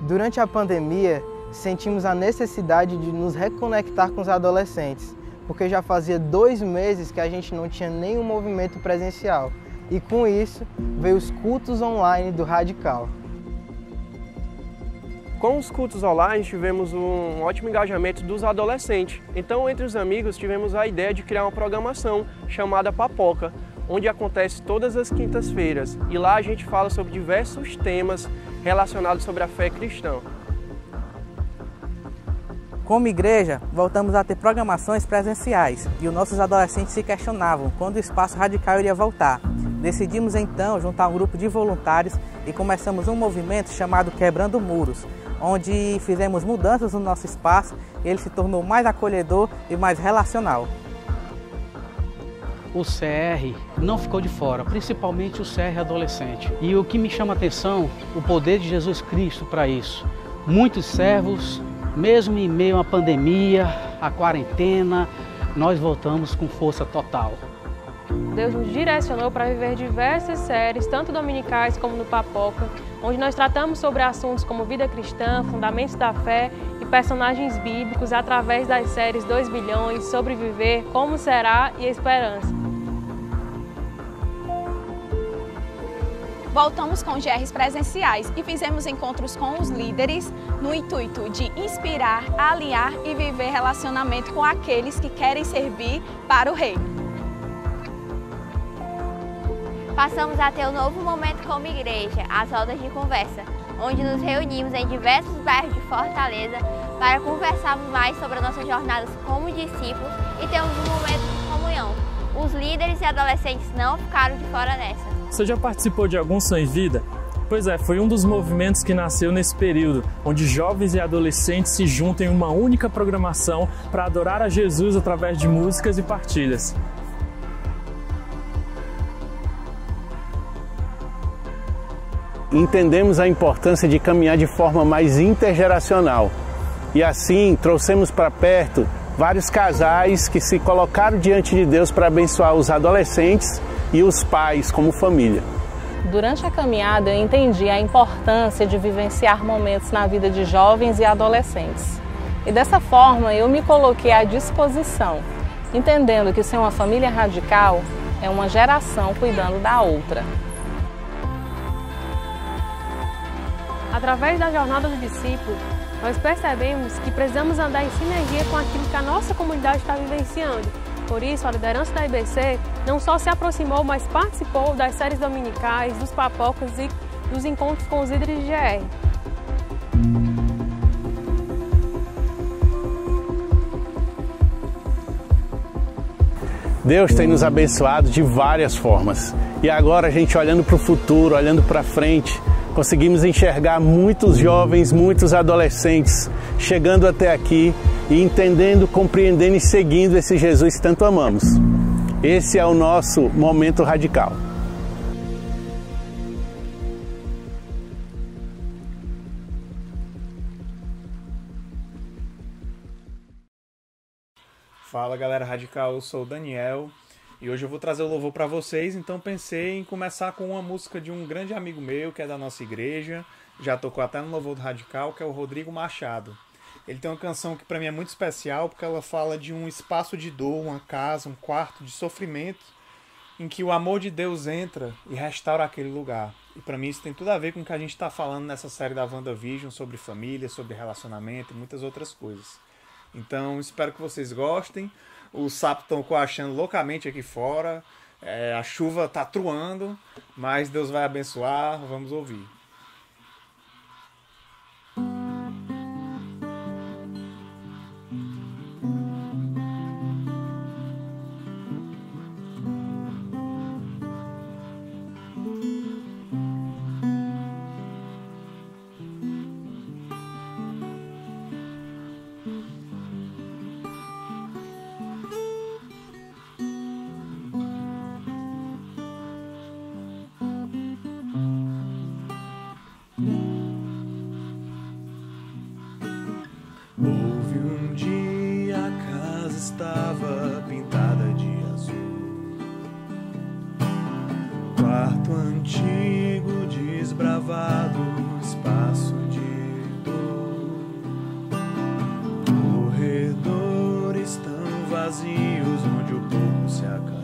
Durante a pandemia, sentimos a necessidade de nos reconectar com os adolescentes, porque já fazia 2 meses que a gente não tinha nenhum movimento presencial. E com isso, veio os cultos online do Radical. Com os cultos online, tivemos um ótimo engajamento dos adolescentes. Então, entre os amigos, tivemos a ideia de criar uma programação chamada Papoca, onde acontece todas as quintas-feiras. E lá a gente fala sobre diversos temas relacionados sobre a fé cristã. Como igreja, voltamos a ter programações presenciais e os nossos adolescentes se questionavam quando o espaço radical iria voltar. Decidimos então juntar um grupo de voluntários e começamos um movimento chamado Quebrando Muros, onde fizemos mudanças no nosso espaço e ele se tornou mais acolhedor e mais relacional. O CR não ficou de fora, principalmente o CR adolescente. E o que me chama a atenção, o poder de Jesus Cristo para isso. Muitos servos, mesmo em meio à pandemia, à quarentena, nós voltamos com força total. Deus nos direcionou para viver diversas séries, tanto dominicais como no Papoca, onde nós tratamos sobre assuntos como vida cristã, fundamentos da fé e personagens bíblicos através das séries 2 bilhões, Sobreviver, Como Será e Esperança. Voltamos com GRs presenciais e fizemos encontros com os líderes no intuito de inspirar, alinhar e viver relacionamento com aqueles que querem servir para o reino. Passamos a ter um novo momento como igreja, as rodas de conversa, onde nos reunimos em diversos bairros de Fortaleza para conversarmos mais sobre as nossas jornadas como discípulos e termos um momento de comunhão. Os líderes e adolescentes não ficaram de fora dessa. Você já participou de algum Sonho e Vida? Pois é, foi um dos movimentos que nasceu nesse período, onde jovens e adolescentes se juntam em uma única programação para adorar a Jesus através de músicas e partilhas. Entendemos a importância de caminhar de forma mais intergeracional e assim trouxemos para perto vários casais que se colocaram diante de Deus para abençoar os adolescentes e os pais como família. Durante a caminhada eu entendi a importância de vivenciar momentos na vida de jovens e adolescentes. E dessa forma eu me coloquei à disposição, entendendo que ser uma família radical é uma geração cuidando da outra. Através da jornada do discípulo, nós percebemos que precisamos andar em sinergia com aquilo que a nossa comunidade está vivenciando. Por isso, a liderança da IBC não só se aproximou, mas participou das séries dominicais, dos papocas e dos encontros com os líderes de GR. Deus tem nos abençoado de várias formas. E agora a gente olhando para o futuro, olhando para frente, conseguimos enxergar muitos jovens, muitos adolescentes chegando até aqui e entendendo, compreendendo e seguindo esse Jesus que tanto amamos. Esse é o nosso momento radical. Fala galera radical, eu sou o Daniel e hoje eu vou trazer o louvor para vocês, então pensei em começar com uma música de um grande amigo meu que é da nossa igreja, já tocou até no louvor do Radical, que é o Rodrigo Machado. Ele tem uma canção que para mim é muito especial porque ela fala de um espaço de dor, uma casa, um quarto de sofrimento em que o amor de Deus entra e restaura aquele lugar. E para mim isso tem tudo a ver com o que a gente está falando nessa série da WandaVision sobre família, sobre relacionamento e muitas outras coisas. Então espero que vocês gostem. Os sapos estão coachando loucamente aqui fora, a chuva está truando, mas Deus vai abençoar, vamos ouvir. Houve um dia a casa estava pintada de azul, quarto antigo desbravado, espaço de onde o pouco se acabou.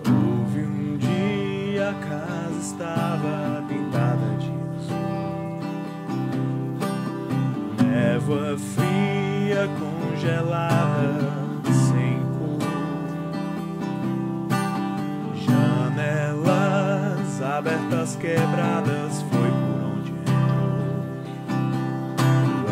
Houve um dia a casa estava pintada de azul, névoa fria, congelada, sem cor, janelas abertas, quebradas, foi por onde entrou o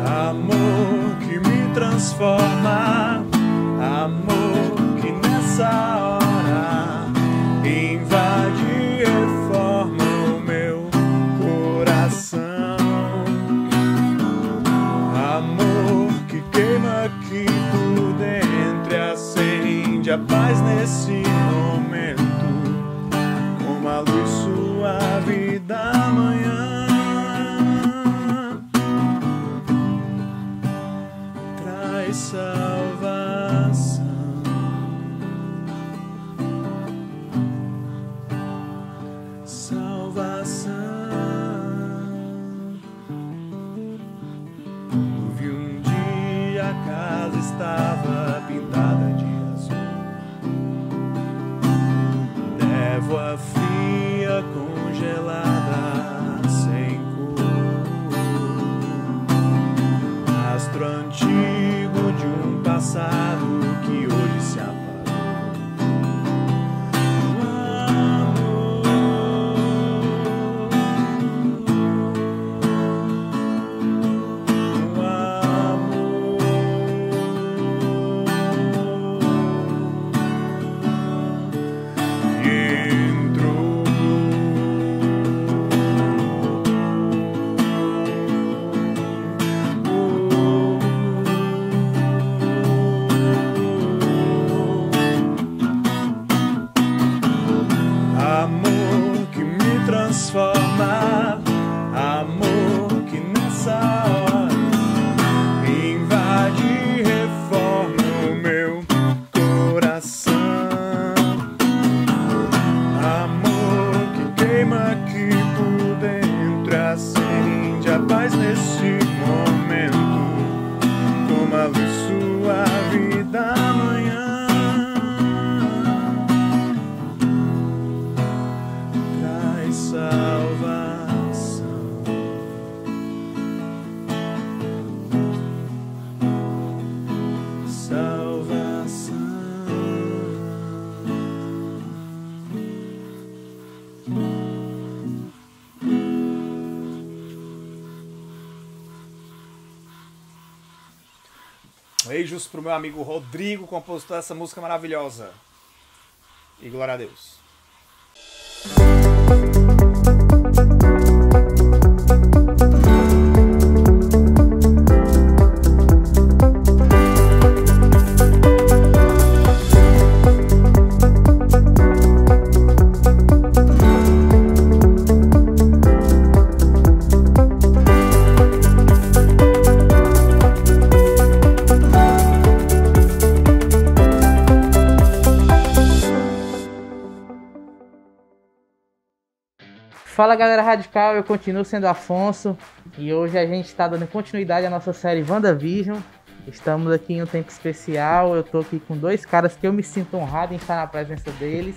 amor que me transforma, amor que nessa hora invade e reforma o meu coração, amor que queima aqui por dentro e acende a paz nesse momento, como a luz suave da manhã. Salvação, salvação. Houve um dia a casa estava pintada de azul, névoa fria, congelada, sem cor, astro antigo de um passado que hoje se apagou. Amor que me transforma, amor que nessa hora invade e reforma o meu coração, amor que queima aqui por dentro, acende a paz nesse momento, como a luz suave da manhã. Salvação, salvação. Beijos pro meu amigo Rodrigo, compositor dessa música maravilhosa. E glória a Deus. Fala galera radical, eu continuo sendo Afonso e hoje a gente está dando continuidade à nossa série WandaVision. Estamos aqui em um tempo especial, eu tô aqui com dois caras que eu me sinto honrado em estar na presença deles.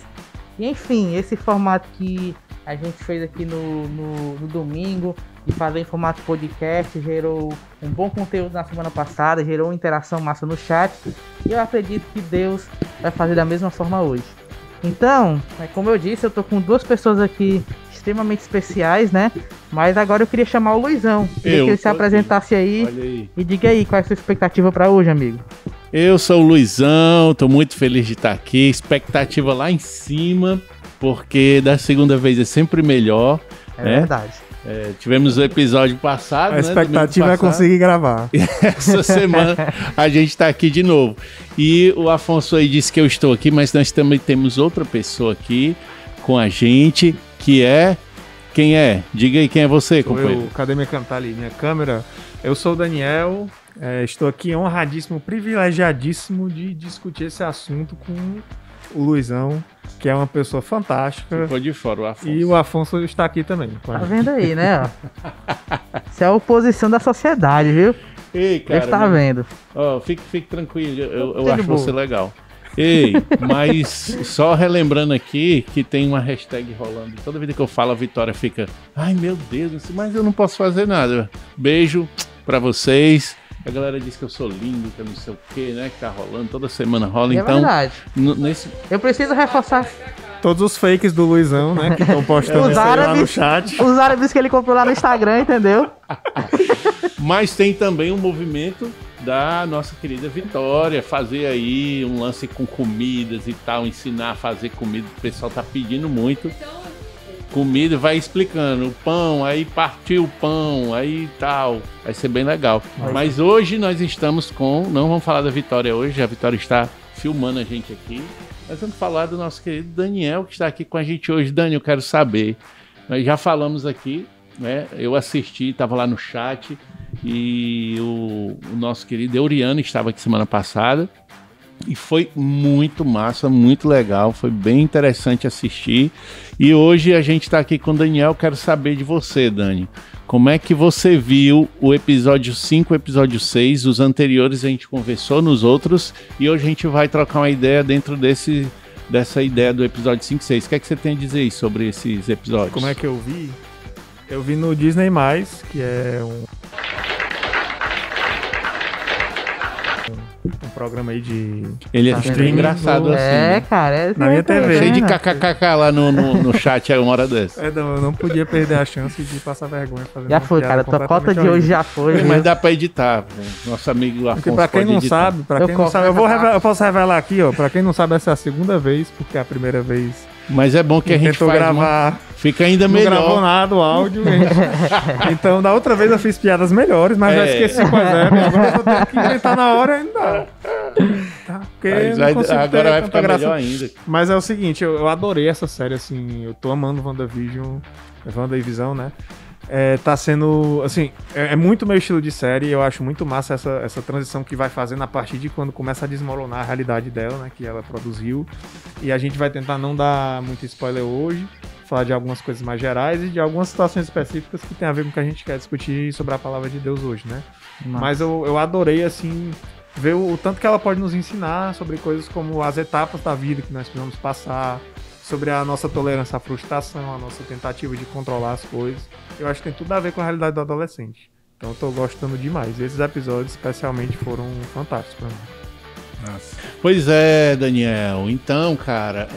E enfim, esse formato que a gente fez aqui no domingo, e fazer em formato podcast, gerou um bom conteúdo na semana passada, gerou uma interação massa no chat, e eu acredito que Deus vai fazer da mesma forma hoje. Então, como eu disse, eu tô com duas pessoas aqui extremamente especiais, né? Mas agora eu queria chamar o Luizão. Queria que ele se apresentasse aí e diga aí qual é a sua expectativa para hoje, amigo. Eu sou o Luizão, tô muito feliz de estar aqui, expectativa lá em cima. porque da segunda vez é sempre melhor. É verdade. Tivemos o episódio passado, A expectativa é conseguir gravar. Essa semana a gente está aqui de novo. E o Afonso aí disse que eu estou aqui, mas nós também temos outra pessoa aqui com a gente, que é... Quem é? Diga aí quem é você, companheiro. Cadê minha câmera? Eu sou o Daniel, estou aqui honradíssimo, privilegiadíssimo de discutir esse assunto com o Luizão, que é uma pessoa fantástica. Ficou de fora o Afonso. E o Afonso está aqui também. Tá vendo aí, né? Isso é a oposição da sociedade, viu? Ei, cara. Você tá vendo. Ó, fique tranquilo, eu acho você legal. Ei, mas só relembrando aqui que tem uma hashtag rolando. Toda vida que eu falo, a Vitória fica... Ai, meu Deus, mas eu não posso fazer nada. Beijo pra vocês. A galera diz que eu sou lindo, que eu não sei o que, né? Que tá rolando, toda semana rola. É então, verdade. Eu preciso reforçar... Todos os fakes do Luizão, né? Que estão postando isso aí lá no chat. Os árabes que ele comprou lá no Instagram, entendeu? Mas tem também um movimento da nossa querida Vitória, fazer aí um lance com comidas e tal, ensinar a fazer comida, o pessoal tá pedindo muito. Comida, vai explicando, o pão, aí partiu o pão, aí tal, vai ser bem legal. Mas hoje nós estamos não vamos falar da Vitória hoje, a Vitória está filmando a gente aqui. Nós vamos falar do nosso querido Daniel, que está aqui com a gente hoje. Dani, eu quero saber, nós já falamos aqui, né? Eu assisti, estava lá no chat, e o nosso querido Euriano estava aqui semana passada, e foi muito massa, muito legal, foi bem interessante assistir. E hoje a gente está aqui com o Daniel. Quero saber de você, Dani. Como é que você viu o episódio 5, o episódio 6? Os anteriores a gente conversou nos outros, e hoje a gente vai trocar uma ideia dentro dessa ideia do episódio 5 e 6. O que é que você tem a dizer aí sobre esses episódios? Como é que eu vi? Eu vi no Disney+, que é um programa aí de... Ele é engraçado assim. Cara. Na minha TV. Cheio de kkkk lá no chat aí uma hora dessa. Eu não podia perder a chance de passar vergonha fazendo. Já foi, cara. Tua cota de hoje já foi. Mas dá pra editar. Nosso amigo Afonso. Pra quem não sabe, eu posso revelar aqui, ó. Pra quem não sabe, essa é a segunda vez, porque é a primeira vez... Mas é bom que a gente faz gravar. Fica ainda melhor. Não gravou nada o áudio. Então, da outra vez eu fiz piadas melhores, mas já esqueci quais eram. Agora eu tô tendo que inventar na hora e ainda. Tá, porque não consigo agora vai ficar graça. Melhor ainda. Mas é o seguinte, eu adorei essa série, assim. Eu tô amando WandaVision, WandaVision, né? Tá sendo, assim, é muito meu estilo de série. Eu acho muito massa essa transição que vai fazendo a partir de quando começa a desmoronar a realidade dela, né, que ela produziu. E a gente vai tentar não dar muito spoiler hoje, falar de algumas coisas mais gerais e de algumas situações específicas que tem a ver com o que a gente quer discutir sobre a palavra de Deus hoje, né? Mas eu adorei, assim, ver o tanto que ela pode nos ensinar sobre coisas como as etapas da vida que nós precisamos passar, sobre a nossa tolerância à frustração, a nossa tentativa de controlar as coisas. Eu acho que tem tudo a ver com a realidade do adolescente. Então eu tô gostando demais. Esses episódios especialmente foram fantásticos pra mim. Nossa. Pois é, Daniel. Então, cara,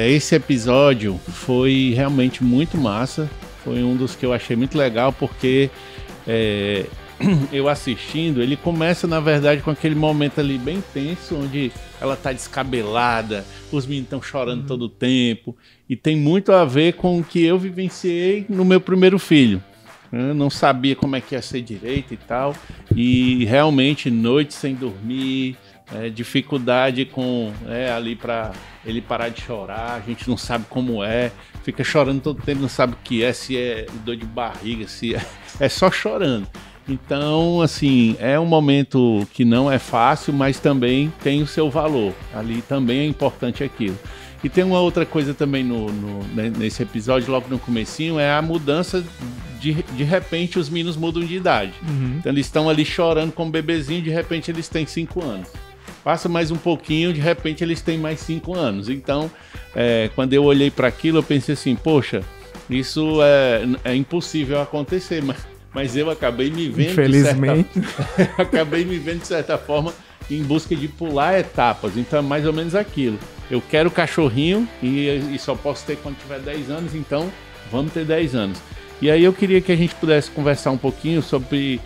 esse episódio foi realmente muito massa. Foi um dos que eu achei muito legal, porque eu assistindo, ele começa, na verdade, com aquele momento ali bem tenso, onde ela tá descabelada, os meninos estão chorando todo o tempo, e tem muito a ver com o que eu vivenciei no meu primeiro filho. Eu não sabia como é que ia ser direito e tal, e realmente noite sem dormir, dificuldade com ali para ele parar de chorar, a gente não sabe como fica chorando todo o tempo, não sabe o que se é dor de barriga, se é só chorando. Então, assim, é um momento que não é fácil, mas também tem o seu valor. Ali também é importante aquilo. E tem uma outra coisa também nesse episódio, logo no comecinho, é a mudança de repente os meninos mudam de idade. Então eles estão ali chorando como bebezinho, de repente eles têm 5 anos. Passa mais um pouquinho, de repente eles têm mais 5 anos. Então, quando eu olhei para aquilo, eu pensei assim, poxa, isso é impossível acontecer, mas eu acabei me vendo, infelizmente, acabei me vendo de certa forma em busca de pular etapas. Então é mais ou menos aquilo. Eu quero cachorrinho e só posso ter quando tiver 10 anos, então vamos ter 10 anos. E aí eu queria que a gente pudesse conversar um pouquinho sobre...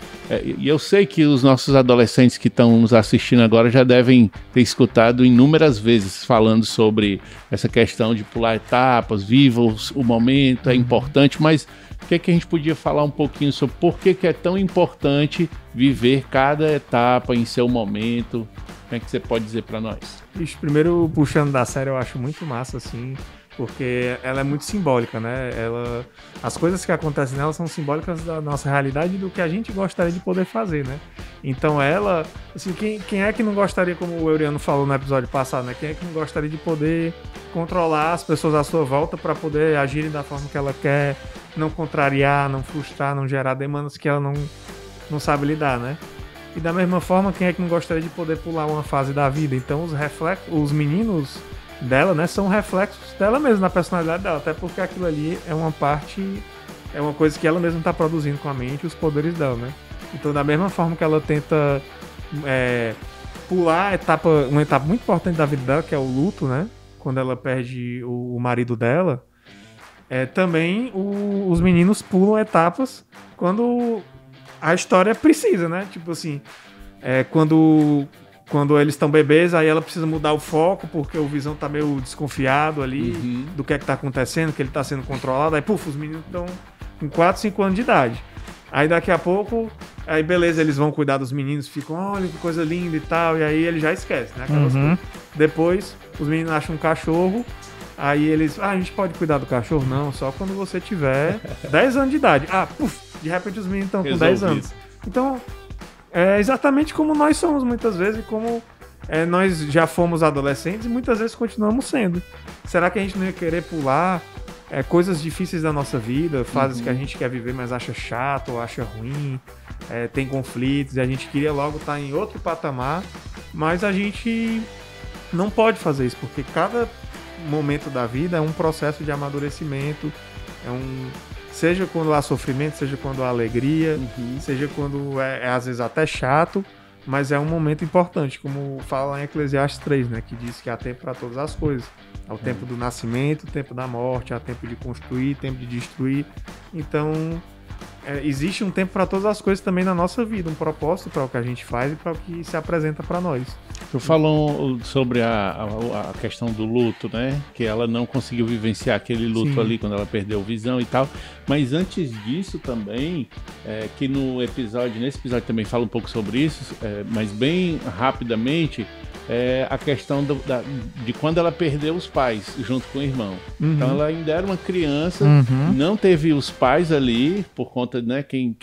E eu sei que os nossos adolescentes que estão nos assistindo agora já devem ter escutado inúmeras vezes falando sobre essa questão de pular etapas, viva o momento, é importante, mas o que é que a gente podia falar um pouquinho sobre por que é tão importante viver cada etapa em seu momento? Como é que você pode dizer para nós? Ixi, primeiro, puxando da série, eu acho muito massa, assim, porque ela é muito simbólica, né? As coisas que acontecem nela são simbólicas da nossa realidade e do que a gente gostaria de poder fazer, né? Então ela, assim, quem é que não gostaria, como o Euriano falou no episódio passado, né? Quem é que não gostaria de poder controlar as pessoas à sua volta para poder agirem da forma que ela quer, não contrariar, não frustrar, não gerar demandas que ela não sabe lidar, né? E da mesma forma, quem é que não gostaria de poder pular uma fase da vida? Então os meninos dela, né, são reflexos dela mesma, na personalidade dela, até porque aquilo ali é uma coisa que ela mesma está produzindo com a mente, os poderes dela, né? Então, da mesma forma que ela tenta pular uma etapa muito importante da vida dela, que é o luto, né? Quando ela perde o marido dela, também os meninos pulam etapas quando a história precisa, né? Tipo assim, quando eles estão bebês, aí ela precisa mudar o foco, porque o Visão tá meio desconfiado ali do que tá acontecendo, que ele tá sendo controlado. Aí, puf, os meninos estão com 4, 5 anos de idade. Aí daqui a pouco, aí beleza, eles vão cuidar dos meninos, ficam, olha que coisa linda e tal, e aí ele já esquece, né? Depois, os meninos acham um cachorro, aí eles, a gente pode cuidar do cachorro? Não, só quando você tiver 10 anos de idade. Puf, de repente os meninos estão com 10 anos. Então, é exatamente como nós somos muitas vezes e como nós já fomos adolescentes e muitas vezes continuamos sendo. Será que a gente não ia querer pular coisas difíceis da nossa vida, fases que a gente quer viver, mas acha chato ou acha ruim, tem conflitos e a gente queria logo estar em outro patamar, mas a gente não pode fazer isso, porque cada momento da vida é um processo de amadurecimento, seja quando há sofrimento, seja quando há alegria, seja quando às vezes até chato, mas é um momento importante, como fala em Eclesiastes 3, né, que diz que há tempo para todas as coisas. Há o tempo do nascimento, o tempo da morte, há tempo de construir, tempo de destruir. Então, existe um tempo para todas as coisas também na nossa vida, um propósito para o que a gente faz e para o que se apresenta para nós. Tu falou sobre a questão do luto, né? Que ela não conseguiu vivenciar aquele luto ali quando ela perdeu a visão e tal. Mas antes disso também, que nesse episódio também fala um pouco sobre isso, mas bem rapidamente, a questão de quando ela perdeu os pais junto com o irmão. Então ela ainda era uma criança, não teve os pais ali, por conta, né, quem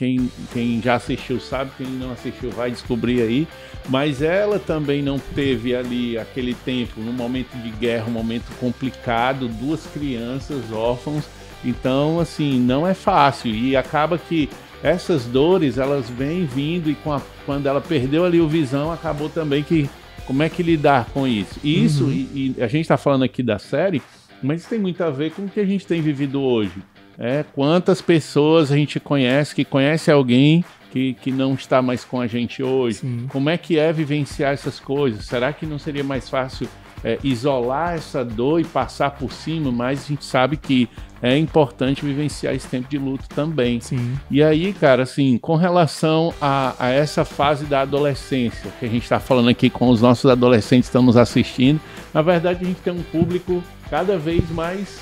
já assistiu sabe, quem não assistiu vai descobrir aí, mas ela também não teve ali aquele tempo, num momento de guerra, um momento complicado, 2 crianças órfãos, então assim, não é fácil, e acaba que essas dores, elas vêm vindo, e quando ela perdeu ali o Visão, acabou também que como é que lidar com isso? E isso, e a gente está falando aqui da série, mas isso tem muito a ver com o que a gente tem vivido hoje. Quantas pessoas a gente conhece, que conhece alguém que não está mais com a gente hoje? Sim. Como é que é vivenciar essas coisas? Será que não seria mais fácil isolar essa dor e passar por cima? Mas a gente sabe que é importante vivenciar esse tempo de luto também. Sim. E aí, cara, assim, com relação a essa fase da adolescência, que a gente está falando aqui com os nossos adolescentes que estão nos assistindo, na verdade a gente tem um público cada vez mais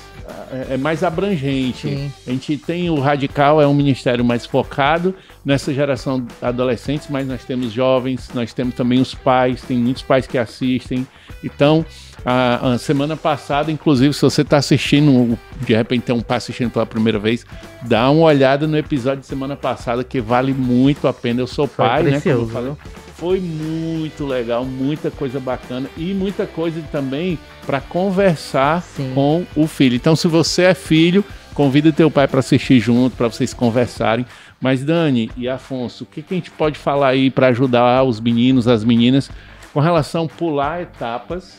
abrangente. Sim. A gente tem o Radical, é um ministério mais focado nessa geração de adolescentes, mas nós temos jovens, nós temos também os pais, tem muitos pais que assistem. Então, a semana passada, inclusive, se você está assistindo, de repente tem um pai assistindo pela primeira vez, dá uma olhada no episódio de semana passada, que vale muito a pena. Eu sou pai, né? Como eu falei. Foi muito legal, muita coisa bacana e muita coisa também para conversar com o filho. Então, se você é filho, convida teu pai para assistir junto, para vocês conversarem. Mas, Dani e Afonso, o que a gente pode falar aí para ajudar os meninos, as meninas, com relação a pular etapas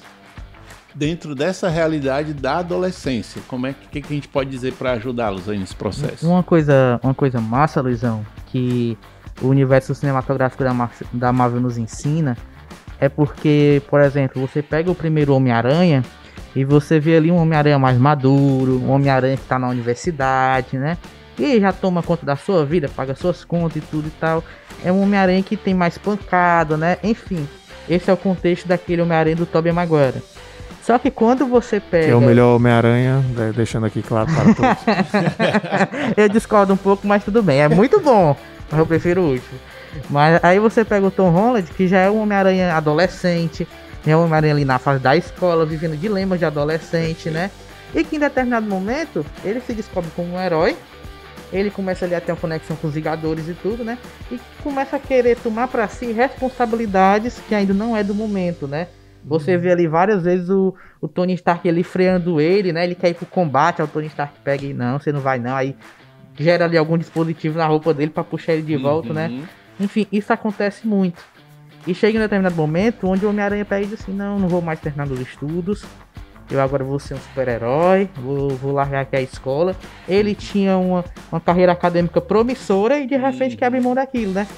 dentro dessa realidade da adolescência? Como que a gente pode dizer para ajudá-los aí nesse processo? Uma coisa massa, Luizão, que o universo cinematográfico da Marvel nos ensina, é porque, por exemplo, você pega o primeiro Homem-Aranha e você vê ali um Homem-Aranha mais maduro, um Homem-Aranha que está na universidade, né? e já toma conta da sua vida, paga suas contas e tudo e tal. É um Homem-Aranha que tem mais pancada, né? Enfim, esse é o contexto daquele Homem-Aranha do Tobey Maguire. Só que quando você pega... Que é o melhor Homem-Aranha, deixando aqui claro para todos. Eu discordo um pouco, mas tudo bem. É muito bom, mas eu prefiro o último. Mas aí você pega o Tom Holland, que já é um Homem-Aranha adolescente, é um Homem-Aranha ali na fase da escola, vivendo dilemas de adolescente, né? E que em determinado momento, ele se descobre como um herói. Ele começa ali a ter uma conexão com os Vingadores e tudo, né? E começa a querer tomar para si responsabilidades que ainda não é do momento, né? Você vê ali várias vezes o Tony Stark ali freando ele, né? Ele quer ir pro combate, aí o Tony Stark pega e não, você não vai não. Aí gera ali algum dispositivo na roupa dele para puxar ele de volta, né? Enfim, isso acontece muito. E chega em um determinado momento onde o Homem-Aranha pega e diz assim, não vou mais terminar os estudos. Eu agora vou ser um super-herói, vou largar aqui a escola. Ele tinha uma carreira acadêmica promissora e de repente quer abrir mão daquilo, né?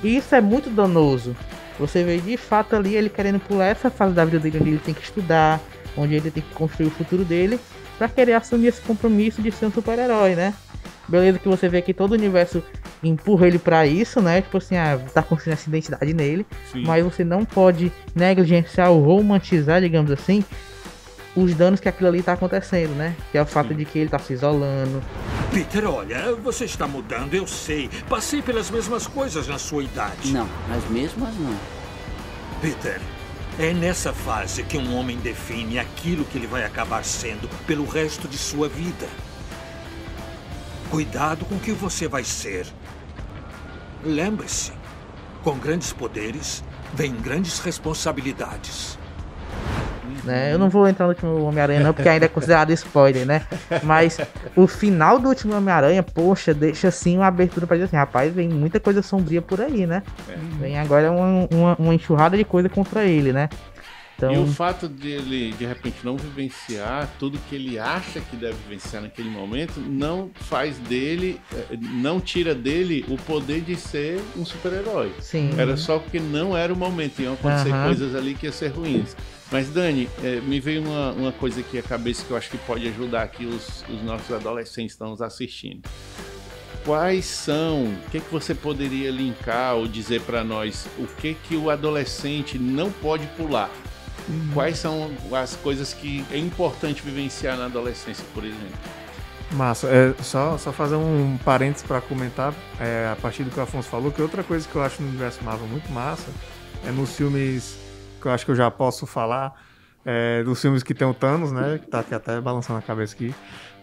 E isso é muito danoso. Você vê de fato ali ele querendo pular essa fase da vida dele onde ele tem que estudar, onde ele tem que construir o futuro dele, pra querer assumir esse compromisso de ser um super-herói, né? Beleza que você vê que todo o universo empurra ele pra isso, né? Tipo assim, tá construindo essa identidade nele. Sim. Mas você não pode negligenciar ou romantizar, digamos assim, os danos que aquilo ali tá acontecendo, né? Que é o fato de que ele tá se isolando. Peter, olha, você está mudando, eu sei. Passei pelas mesmas coisas na sua idade. Não, as mesmas não. Peter, é nessa fase que um homem define aquilo que ele vai acabar sendo pelo resto de sua vida. Cuidado com o que você vai ser. Lembre-se, com grandes poderes, vem grandes responsabilidades. Né? Eu não vou entrar no último Homem-Aranha não, porque ainda é considerado spoiler, né? Mas o final do último Homem-Aranha, poxa, deixa assim uma abertura pra dizer assim, rapaz, vem muita coisa sombria por aí, né? Vem agora uma enxurrada de coisa contra ele, né? Então... E o fato dele, de repente, não vivenciar tudo que ele acha que deve vivenciar naquele momento, não faz dele, não tira dele o poder de ser um super-herói. Sim. Era só porque não era o momento, iam acontecer coisas ali que iam ser ruins. Mas, Dani, me veio uma coisa aqui à cabeça que eu acho que pode ajudar aqui os nossos adolescentes que estão nos assistindo. Quais são, o que você poderia linkar ou dizer para nós, o que o adolescente não pode pular? Quais são as coisas que é importante vivenciar na adolescência, por exemplo? Massa, só fazer um parênteses para comentar, a partir do que o Afonso falou, que outra coisa que eu acho no universo Marvel muito massa, é nos filmes, que eu acho que eu já posso falar, dos filmes que tem o Thanos, né, que tá aqui até balançando a cabeça aqui,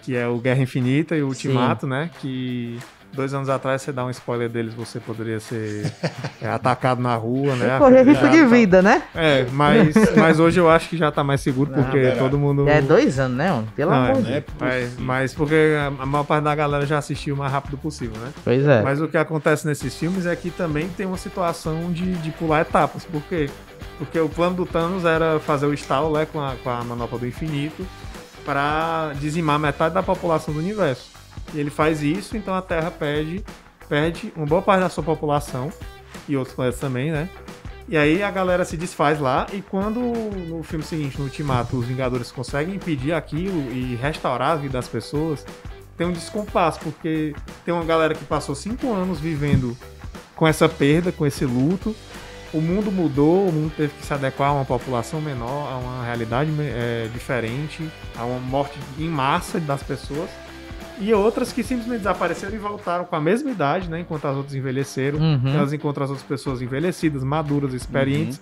que é o Guerra Infinita e o Ultimato, né, que 2 anos atrás, você dá um spoiler deles, você poderia ser atacado na rua, né? Correr risco de vida, né? Mas hoje eu acho que já tá mais seguro, porque todo mundo... É 2 anos, né, mano? Pelo amor de Deus. Mas porque a maior parte da galera já assistiu o mais rápido possível, né? Pois é. Mas o que acontece nesses filmes é que também tem uma situação de pular etapas. Por quê? Porque o plano do Thanos era fazer o estalo, né, com a manopla do infinito, para dizimar metade da população do universo. E ele faz isso, então a Terra perde uma boa parte da sua população, e outros planetas também, né? E aí a galera se desfaz lá, e quando no filme seguinte, no Ultimato, os Vingadores conseguem impedir aquilo e restaurar a vida das pessoas, tem um descompasso, porque tem uma galera que passou 5 anos vivendo com essa perda, com esse luto. O mundo mudou, o mundo teve que se adequar a uma população menor, a uma realidade diferente, a uma morte em massa das pessoas. E outras que simplesmente desapareceram e voltaram com a mesma idade, né? Enquanto as outras envelheceram. Elas encontram as outras pessoas envelhecidas, maduras, experientes,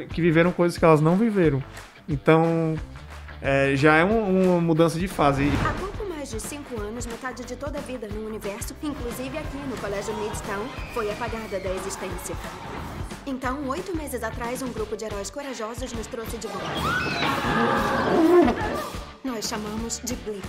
que viveram coisas que elas não viveram. Então, já é uma mudança de fase. Há pouco mais de 5 anos, metade de toda a vida no universo, inclusive aqui no Colégio Midtown, foi apagada da existência. Então, 8 meses atrás, um grupo de heróis corajosos nos trouxe de volta. Nós chamamos de blip.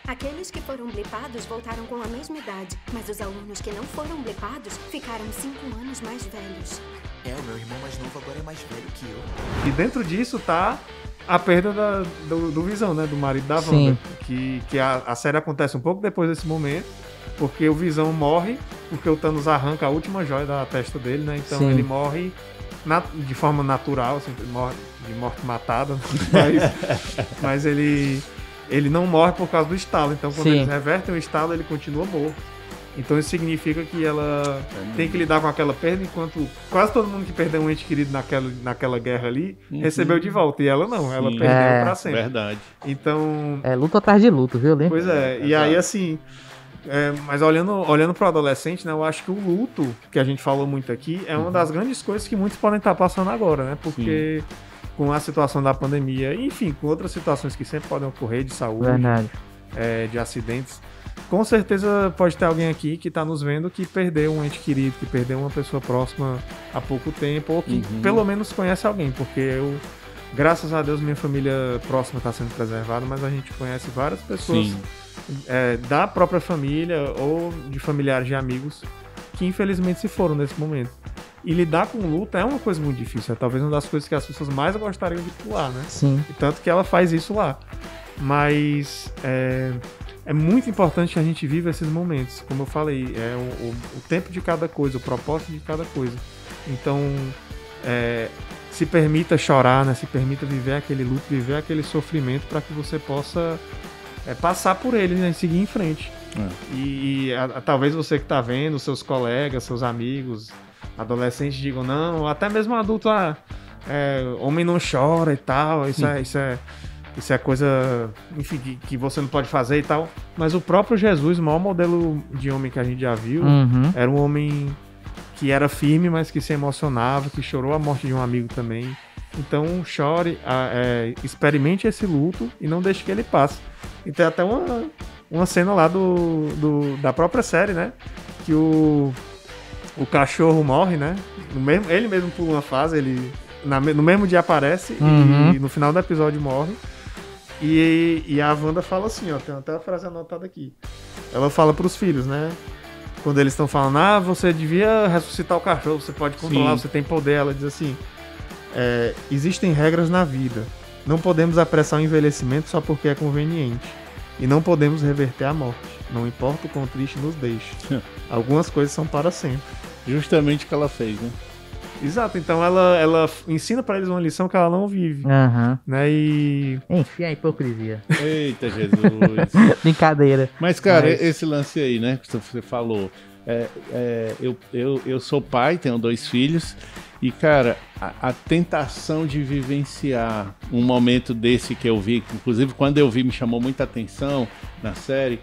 Aqueles que foram blipados voltaram com a mesma idade, mas os alunos que não foram blipados ficaram 5 anos mais velhos. O meu irmão mais novo agora é mais velho que eu. E dentro disso tá a perda do Visão, né? Do marido da Wanda. Que a série acontece um pouco depois desse momento, porque o Visão morre, porque o Thanos arranca a última joia da testa dele, né? Então ele morre de forma natural, assim, ele morre de morte matada, mas ele ele não morre por causa do estalo. Então, quando Sim. eles revertem o estalo, ele continua morto. Então, isso significa que ela tem que lidar com aquela perda, enquanto quase todo mundo que perdeu um ente querido naquela guerra ali, recebeu de volta. E ela não, ela perdeu pra sempre. Verdade. Então... É luto atrás de luto, viu, Lê? Pois é, e aí assim... mas olhando pro adolescente, né, eu acho que o luto, que a gente falou muito aqui, é uma das grandes coisas que muitos podem estar passando agora, né? Porque com a situação da pandemia, enfim, com outras situações que sempre podem ocorrer de saúde, Verdade. De acidentes, com certeza pode ter alguém aqui que está nos vendo que perdeu um ente querido, que perdeu uma pessoa próxima há pouco tempo, ou que pelo menos conhece alguém, porque eu, graças a Deus, minha família próxima está sendo preservada, mas a gente conhece várias pessoas da própria família ou de familiares de amigos que infelizmente se foram nesse momento. E lidar com o luto é uma coisa muito difícil, é talvez uma das coisas que as pessoas mais gostariam de pular, né? Sim. E tanto que ela faz isso lá. Mas é muito importante que a gente viva esses momentos. Como eu falei, é o tempo de cada coisa, o propósito de cada coisa. Então, se permita chorar, né? Se permita viver aquele luto, viver aquele sofrimento para que você possa passar por ele, né? E seguir em frente. E talvez você que está vendo, seus colegas, seus amigos, adolescentes digam, não, até mesmo adulto, homem não chora e tal, isso é coisa, enfim, que você não pode fazer e tal. Mas o próprio Jesus, o maior modelo de homem que a gente já viu, era um homem que era firme, mas que se emocionava, que chorou a morte de um amigo também. Então chore, experimente esse luto e não deixe que ele passe. E tem até uma cena lá da própria série, né? Que o cachorro morre, né? Ele mesmo pula uma fase, ele no mesmo dia aparece e no final do episódio morre. E a Wanda fala assim, ó, tem até a frase anotada aqui. Ela fala pros filhos, né? Quando eles estão falando, você devia ressuscitar o cachorro, você pode controlar, você tem poder. Ela diz assim, existem regras na vida. Não podemos apressar o envelhecimento só porque é conveniente. E não podemos reverter a morte. Não importa o quão triste nos deixe. Algumas coisas são para sempre. Justamente o que ela fez, né? Exato, então ela ensina pra eles uma lição que ela não vive. Né? E... Enfim, a hipocrisia. Eita, Jesus. Brincadeira. Mas, cara, esse lance aí, né, que você falou. Eu sou pai, tenho 2 filhos. E, cara, a tentação de vivenciar um momento desse que eu vi, inclusive quando eu vi me chamou muita atenção na série,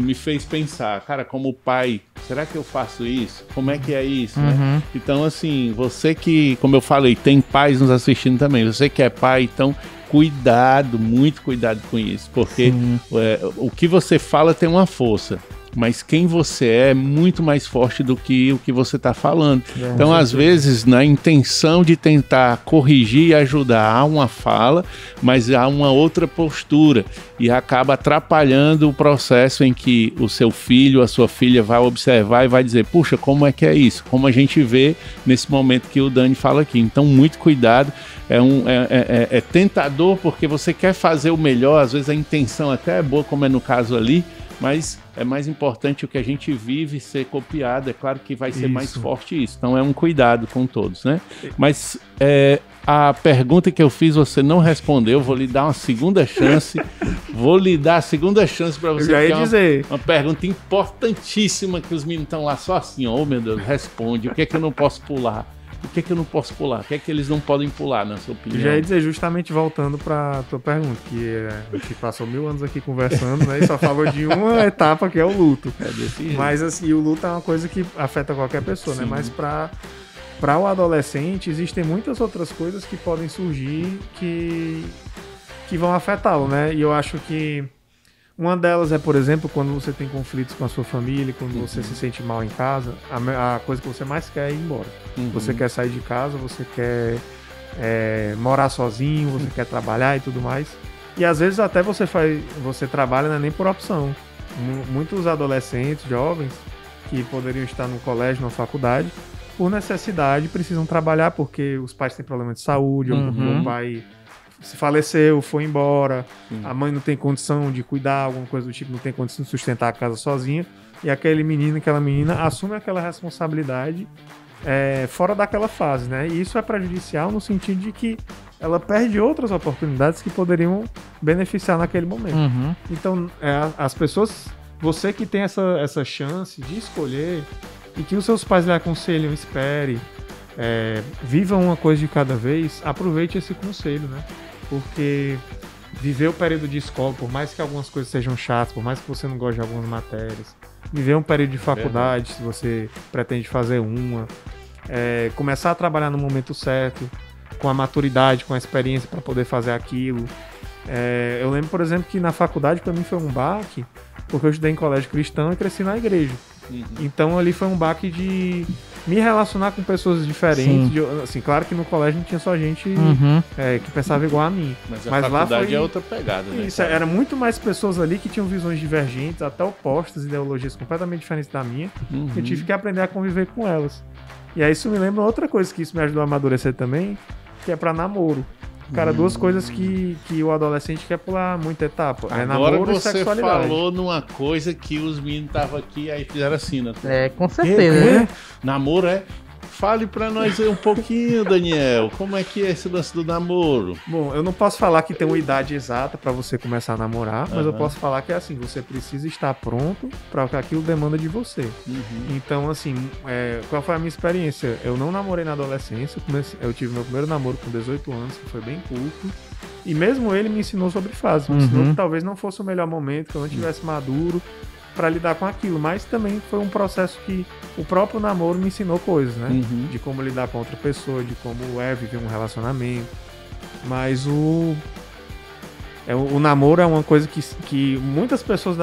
me fez pensar, cara, como pai, será que eu faço isso? Como é que é isso? Né? Então, assim, você que, como eu falei, tem pais nos assistindo também, você que é pai, então cuidado, muito cuidado com isso, porque o que você fala tem uma força. Mas quem você é muito mais forte do que o que você está falando. Então, às vezes, na intenção de tentar corrigir e ajudar, há uma fala, mas há uma outra postura e acaba atrapalhando o processo em que o seu filho, a sua filha vai observar e vai dizer, puxa, como é que é isso? Como a gente vê nesse momento que o Dani fala aqui. Então, muito cuidado. É tentador porque você quer fazer o melhor, às vezes a intenção até é boa, como é no caso ali, mas é mais importante o que a gente vive ser copiado. É claro que vai ser mais forte isso. Então é um cuidado com todos, né? Mas a pergunta que eu fiz você não respondeu. Vou lhe dar uma segunda chance. Vou lhe dar a segunda chance para você. Eu já ia dizer. Uma pergunta importantíssima que os meninos estão lá só assim. Oh, meu Deus, responde. O que é que eu não posso pular? O que é que eu não posso pular? O que é que eles não podem pular, na sua opinião? Eu já ia dizer, justamente voltando pra tua pergunta, que a gente passou 1000 anos aqui conversando, né? E só falou de uma etapa, que é o luto. Mas assim, o luto é uma coisa que afeta qualquer pessoa, né? Mas para o adolescente, existem muitas outras coisas que podem surgir que vão afetá-lo, né? E eu acho que uma delas é, por exemplo, quando você tem conflitos com a sua família, quando você se sente mal em casa, a coisa que você mais quer é ir embora. Você quer sair de casa, você quer morar sozinho, você quer trabalhar e tudo mais. E às vezes até você trabalha, né, nem por opção. Muitos adolescentes, jovens, que poderiam estar no colégio, na faculdade, por necessidade precisam trabalhar porque os pais têm problema de saúde, ou porque o pai se faleceu, foi embora, a mãe não tem condição de cuidar, alguma coisa do tipo, não tem condição de sustentar a casa sozinha, e aquele menino, aquela menina assume aquela responsabilidade fora daquela fase, né? E isso é prejudicial no sentido de que ela perde outras oportunidades que poderiam beneficiar naquele momento. Então, as pessoas, você que tem essa chance de escolher e que os seus pais lhe aconselham, espere, viva uma coisa de cada vez, aproveite esse conselho, né? Porque viver o período de escola, por mais que algumas coisas sejam chatas, por mais que você não goste de algumas matérias, viver um período de faculdade, se você pretende fazer uma, começar a trabalhar no momento certo, com a maturidade, com a experiência para poder fazer aquilo. Eu lembro, por exemplo, que na faculdade para mim foi um baque, porque eu estudei em colégio cristão e cresci na igreja. Então ali foi um baque de me relacionar com pessoas diferentes. Assim, claro que no colégio não tinha só gente que pensava igual a mim. Mas a lá faculdade é outra pegada, né? Isso, era muito mais pessoas ali que tinham visões divergentes, até opostas, ideologias completamente diferentes da minha. Eu tive que aprender a conviver com elas. E aí isso me lembra outra coisa que isso me ajudou a amadurecer também, que é pra namoro. Cara, duas coisas que o adolescente quer pular muita etapa. Agora namoro e você sexualidade. falou numa coisa que os meninos estavam aqui, aí fizeram assim, né? Com certeza, né? Namoro Fale pra nós aí um pouquinho, Daniel. Como é que é esse lance do namoro? Bom, eu não posso falar que tem uma idade exata pra você começar a namorar, mas eu posso falar que é assim, você precisa estar pronto pra o que aquilo demanda de você. Então, assim, qual foi a minha experiência? Eu não namorei na adolescência, eu tive meu primeiro namoro com 18 anos, que foi bem curto. E mesmo ele me ensinou sobre fases, me ensinou que talvez não fosse o melhor momento, que eu não tivesse maduro para lidar com aquilo, mas também foi um processo que o próprio namoro me ensinou coisas, né? De como lidar com outra pessoa, de como viver um relacionamento. Mas o namoro é uma coisa que muitas pessoas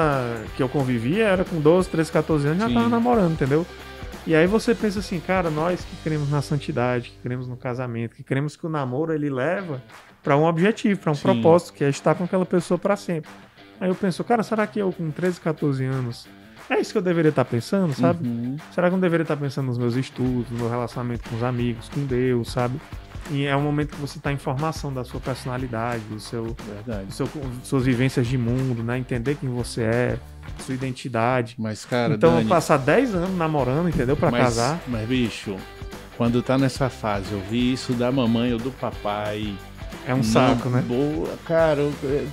que eu convivia era com 12, 13, 14 anos já estavam namorando, entendeu? E aí você pensa assim, cara, nós que queremos na santidade, que queremos no casamento, que queremos que o namoro ele leva para um objetivo, para um propósito, que é estar com aquela pessoa para sempre. Aí eu penso, cara, será que eu com 13, 14 anos, é isso que eu deveria estar pensando, sabe? Será que eu não deveria estar pensando nos meus estudos, no meu relacionamento com os amigos, com Deus, sabe? E é um momento que você está em formação da sua personalidade, suas vivências de mundo, né? Entender quem você é, sua identidade. Mas, cara, então, Dani, passar 10 anos namorando, entendeu? Pra casar. Mas, bicho, quando tá nessa fase, ouvir isso da mamãe ou do papai... É um saco, né? Boa, cara,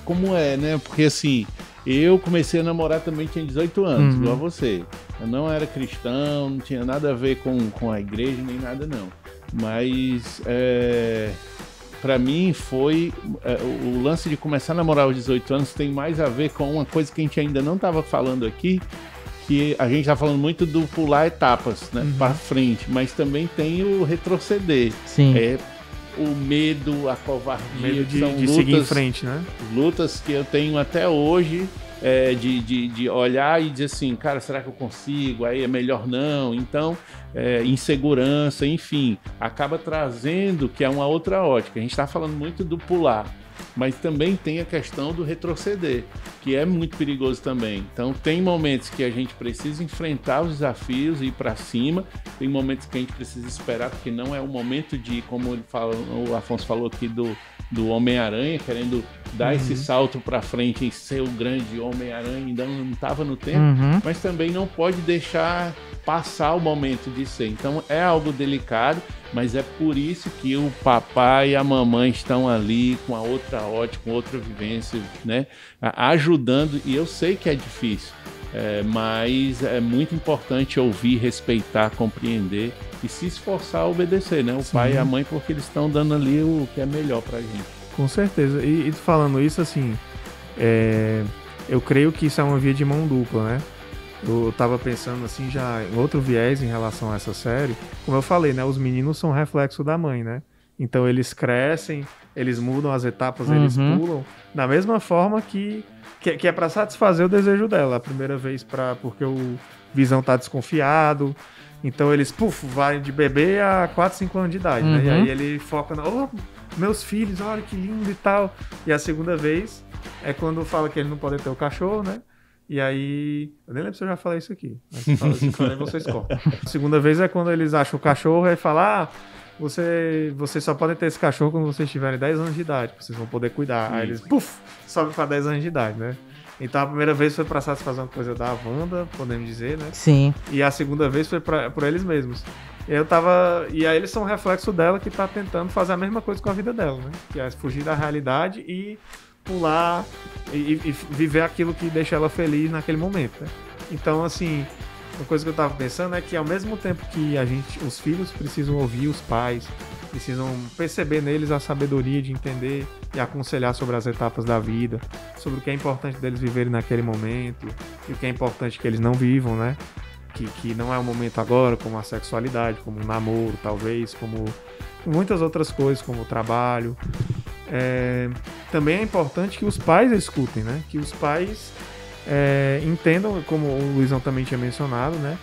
como é, né? Porque assim, eu comecei a namorar também, tinha 18 anos, igual a você. Eu não era cristão, não tinha nada a ver com a igreja, nem nada não. Mas, pra mim foi... o lance de começar a namorar aos 18 anos tem mais a ver com uma coisa que a gente ainda não estava falando aqui, que a gente tá falando muito do pular etapas, né? Pra frente, mas também tem o retroceder. Sim. O medo, a covardia, medo de lutas, seguir em frente, né? Lutas que eu tenho até hoje, de olhar e dizer assim, cara, será que eu consigo? Aí é melhor não. Então, insegurança, enfim, acaba trazendo que é uma outra ótica. A gente está falando muito do pular, mas também tem a questão do retroceder, que é muito perigoso também. Então tem momentos que a gente precisa enfrentar os desafios e ir para cima, tem momentos que a gente precisa esperar, porque não é o momento de, como o Afonso falou aqui, do Homem-Aranha, querendo dar esse salto para frente e ser o grande Homem-Aranha, ainda não estava no tempo, mas também não pode deixar passar o momento de ser. Então é algo delicado, mas é por isso que o papai e a mamãe estão ali com a outra ótica, com outra vivência, né? Ajudando, e eu sei que é difícil, mas é muito importante ouvir, respeitar, compreender e se esforçar a obedecer, né? O pai e a mãe, porque eles estão dando ali o que é melhor pra gente. Com certeza. E falando isso, assim, eu creio que isso é uma via de mão dupla, né? Eu tava pensando assim já em outro viés em relação a essa série. Como eu falei, né? Os meninos são reflexo da mãe, né? Então eles crescem, eles mudam as etapas, eles pulam da mesma forma que é para satisfazer o desejo dela. A primeira vez porque o Visão tá desconfiado. Então eles, vai de bebê a 4, 5 anos de idade, né? E aí ele foca meus filhos, olha que lindo e tal. E a segunda vez é quando fala que ele não pode ter o cachorro, né? E aí... Eu nem lembro se eu já falei isso aqui. Mas se fala assim, vocês cortam. A segunda vez é quando eles acham o cachorro e falam, vocês só podem ter esse cachorro quando vocês tiverem 10 anos de idade, vocês vão poder cuidar. Aí eles, sobem para 10 anos de idade, né? Então a primeira vez foi pra satisfazer uma coisa da Wanda, podemos dizer, né? Sim. E a segunda vez foi por eles mesmos. E aí eles são um reflexo dela que tá tentando fazer a mesma coisa com a vida dela, né? Que é fugir da realidade e pular e viver aquilo que deixa ela feliz naquele momento, né? Então, assim, uma coisa que eu tava pensando é que ao mesmo tempo que os filhos precisam ouvir os pais, precisam perceber neles a sabedoria de entender e aconselhar sobre as etapas da vida, sobre o que é importante deles viverem naquele momento e o que é importante que eles não vivam, né? Que não é o momento agora, como a sexualidade, como um namoro, talvez, como muitas outras coisas, como o trabalho. Também é importante que os pais escutem, né? Que os pais entendam, como o Luizão também tinha mencionado, né?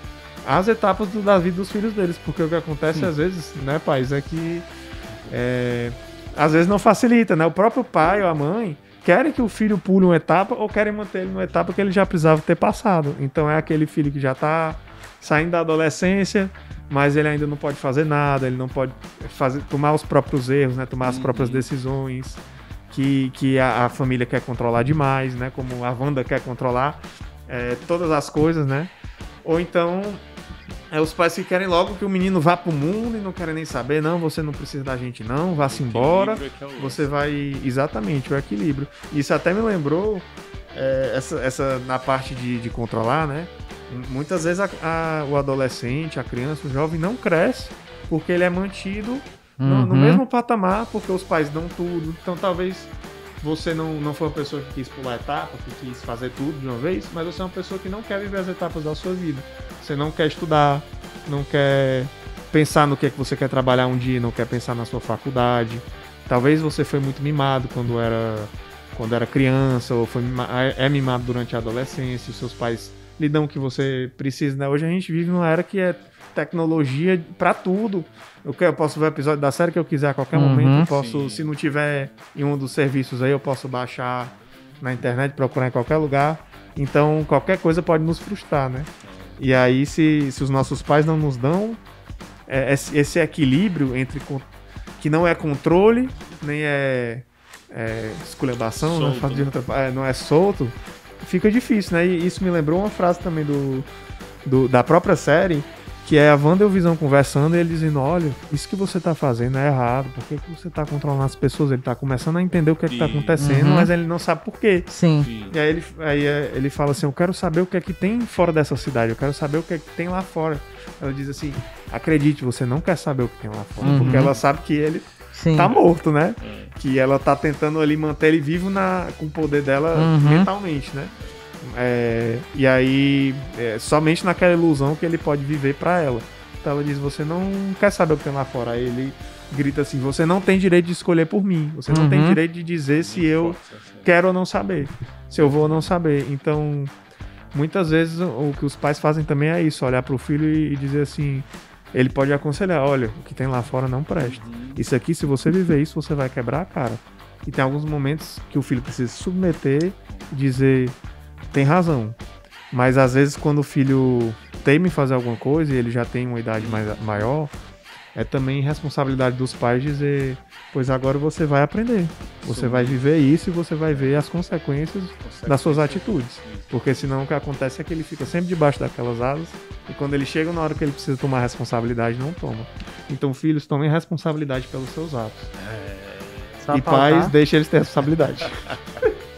As etapas da vida dos filhos deles, porque o que acontece às vezes, né, pais, é que às vezes não facilita, né? O próprio pai ou a mãe querem que o filho pule uma etapa ou querem manter ele numa etapa que ele já precisava ter passado. Então é aquele filho que já está saindo da adolescência, mas ele ainda não pode fazer nada, ele não pode tomar os próprios erros, né? Tomar as próprias decisões, que a família quer controlar demais, né? Como a Wanda quer controlar todas as coisas, né? Ou então os pais que querem logo que o menino vá pro mundo e não querem nem saber, não, você não precisa da gente não, vá-se embora, você vai... Exatamente, o equilíbrio. Isso até me lembrou essa na parte de controlar, né? Muitas vezes o adolescente, a criança, o jovem não cresce porque ele é mantido no mesmo patamar, porque os pais dão tudo. Então talvez você não foi uma pessoa que quis pular etapa, que quis fazer tudo de uma vez, mas você é uma pessoa que não quer viver as etapas da sua vida. Você não quer estudar, não quer pensar no que é que você quer trabalhar um dia, não quer pensar na sua faculdade. Talvez você foi muito mimado quando era criança, ou é mimado durante a adolescência, os seus pais lhe dão o que você precisa, né? Hoje a gente vive numa era que é tecnologia pra tudo. Eu posso ver o episódio da série que eu quiser a qualquer momento. Eu posso, se não tiver em um dos serviços aí, eu posso baixar na internet, procurar em qualquer lugar. Então, qualquer coisa pode nos frustrar, né? E aí, se os nossos pais não nos dão esse equilíbrio entre que não é controle, nem esculhambação, não é solto, fica difícil, né? E isso me lembrou uma frase também da própria série, que é a Wanda e o Visão conversando e ele dizendo, olha, isso que você tá fazendo é errado, por que você tá controlando as pessoas? Ele tá começando a entender o que é que tá acontecendo, mas ele não sabe por quê. Sim. E aí ele fala assim, eu quero saber o que é que tem fora dessa cidade, eu quero saber o que é que tem lá fora. Ela diz assim, acredite, você não quer saber o que tem lá fora, porque ela sabe que ele tá morto, né? Que ela tá tentando ali manter ele vivo com o poder dela mentalmente, né? E aí, somente naquela ilusão que ele pode viver pra ela. Então ela diz, você não quer saber o que tem lá fora. Aí ele grita assim, você não tem direito de escolher por mim. Você não tem direito de dizer se eu quero ou não saber. Se eu vou ou não saber. Então, muitas vezes o que os pais fazem também é isso, olhar pro filho e dizer assim, ele pode aconselhar, olha, o que tem lá fora não presta. Isso aqui, se você viver isso, você vai quebrar a cara. E tem alguns momentos que o filho precisa se submeter e dizer, tem razão. Mas às vezes quando o filho teme fazer alguma coisa e ele já tem uma idade maior, é também responsabilidade dos pais dizer, pois agora você vai aprender. Você vai viver isso e você vai ver as consequências das suas atitudes. Porque senão o que acontece é que ele fica sempre debaixo daquelas asas e quando ele chega na hora que ele precisa tomar responsabilidade, não toma. Então filhos, tomem responsabilidade pelos seus atos. E pais, deixem eles ter responsabilidade.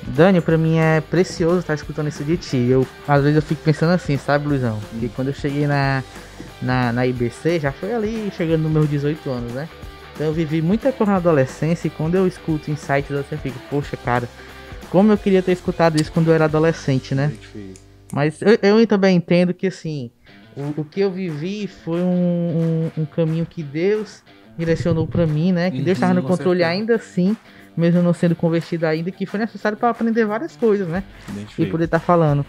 Dani, pra mim é precioso estar escutando isso de ti. Às vezes eu fico pensando assim, sabe, Luizão? Porque quando eu cheguei na IBC, já foi ali chegando nos meus 18 anos, né? Então eu vivi muita coisa na adolescência e quando eu escuto insights assim, eu fico, poxa, cara, como eu queria ter escutado isso quando eu era adolescente, né? Mas eu também entendo que, assim, o que eu vivi foi um caminho que Deus direcionou pra mim, né? Que Deus estava no controle ainda assim, mesmo não sendo convertido ainda, que foi necessário para aprender várias coisas, né? E poder estar falando.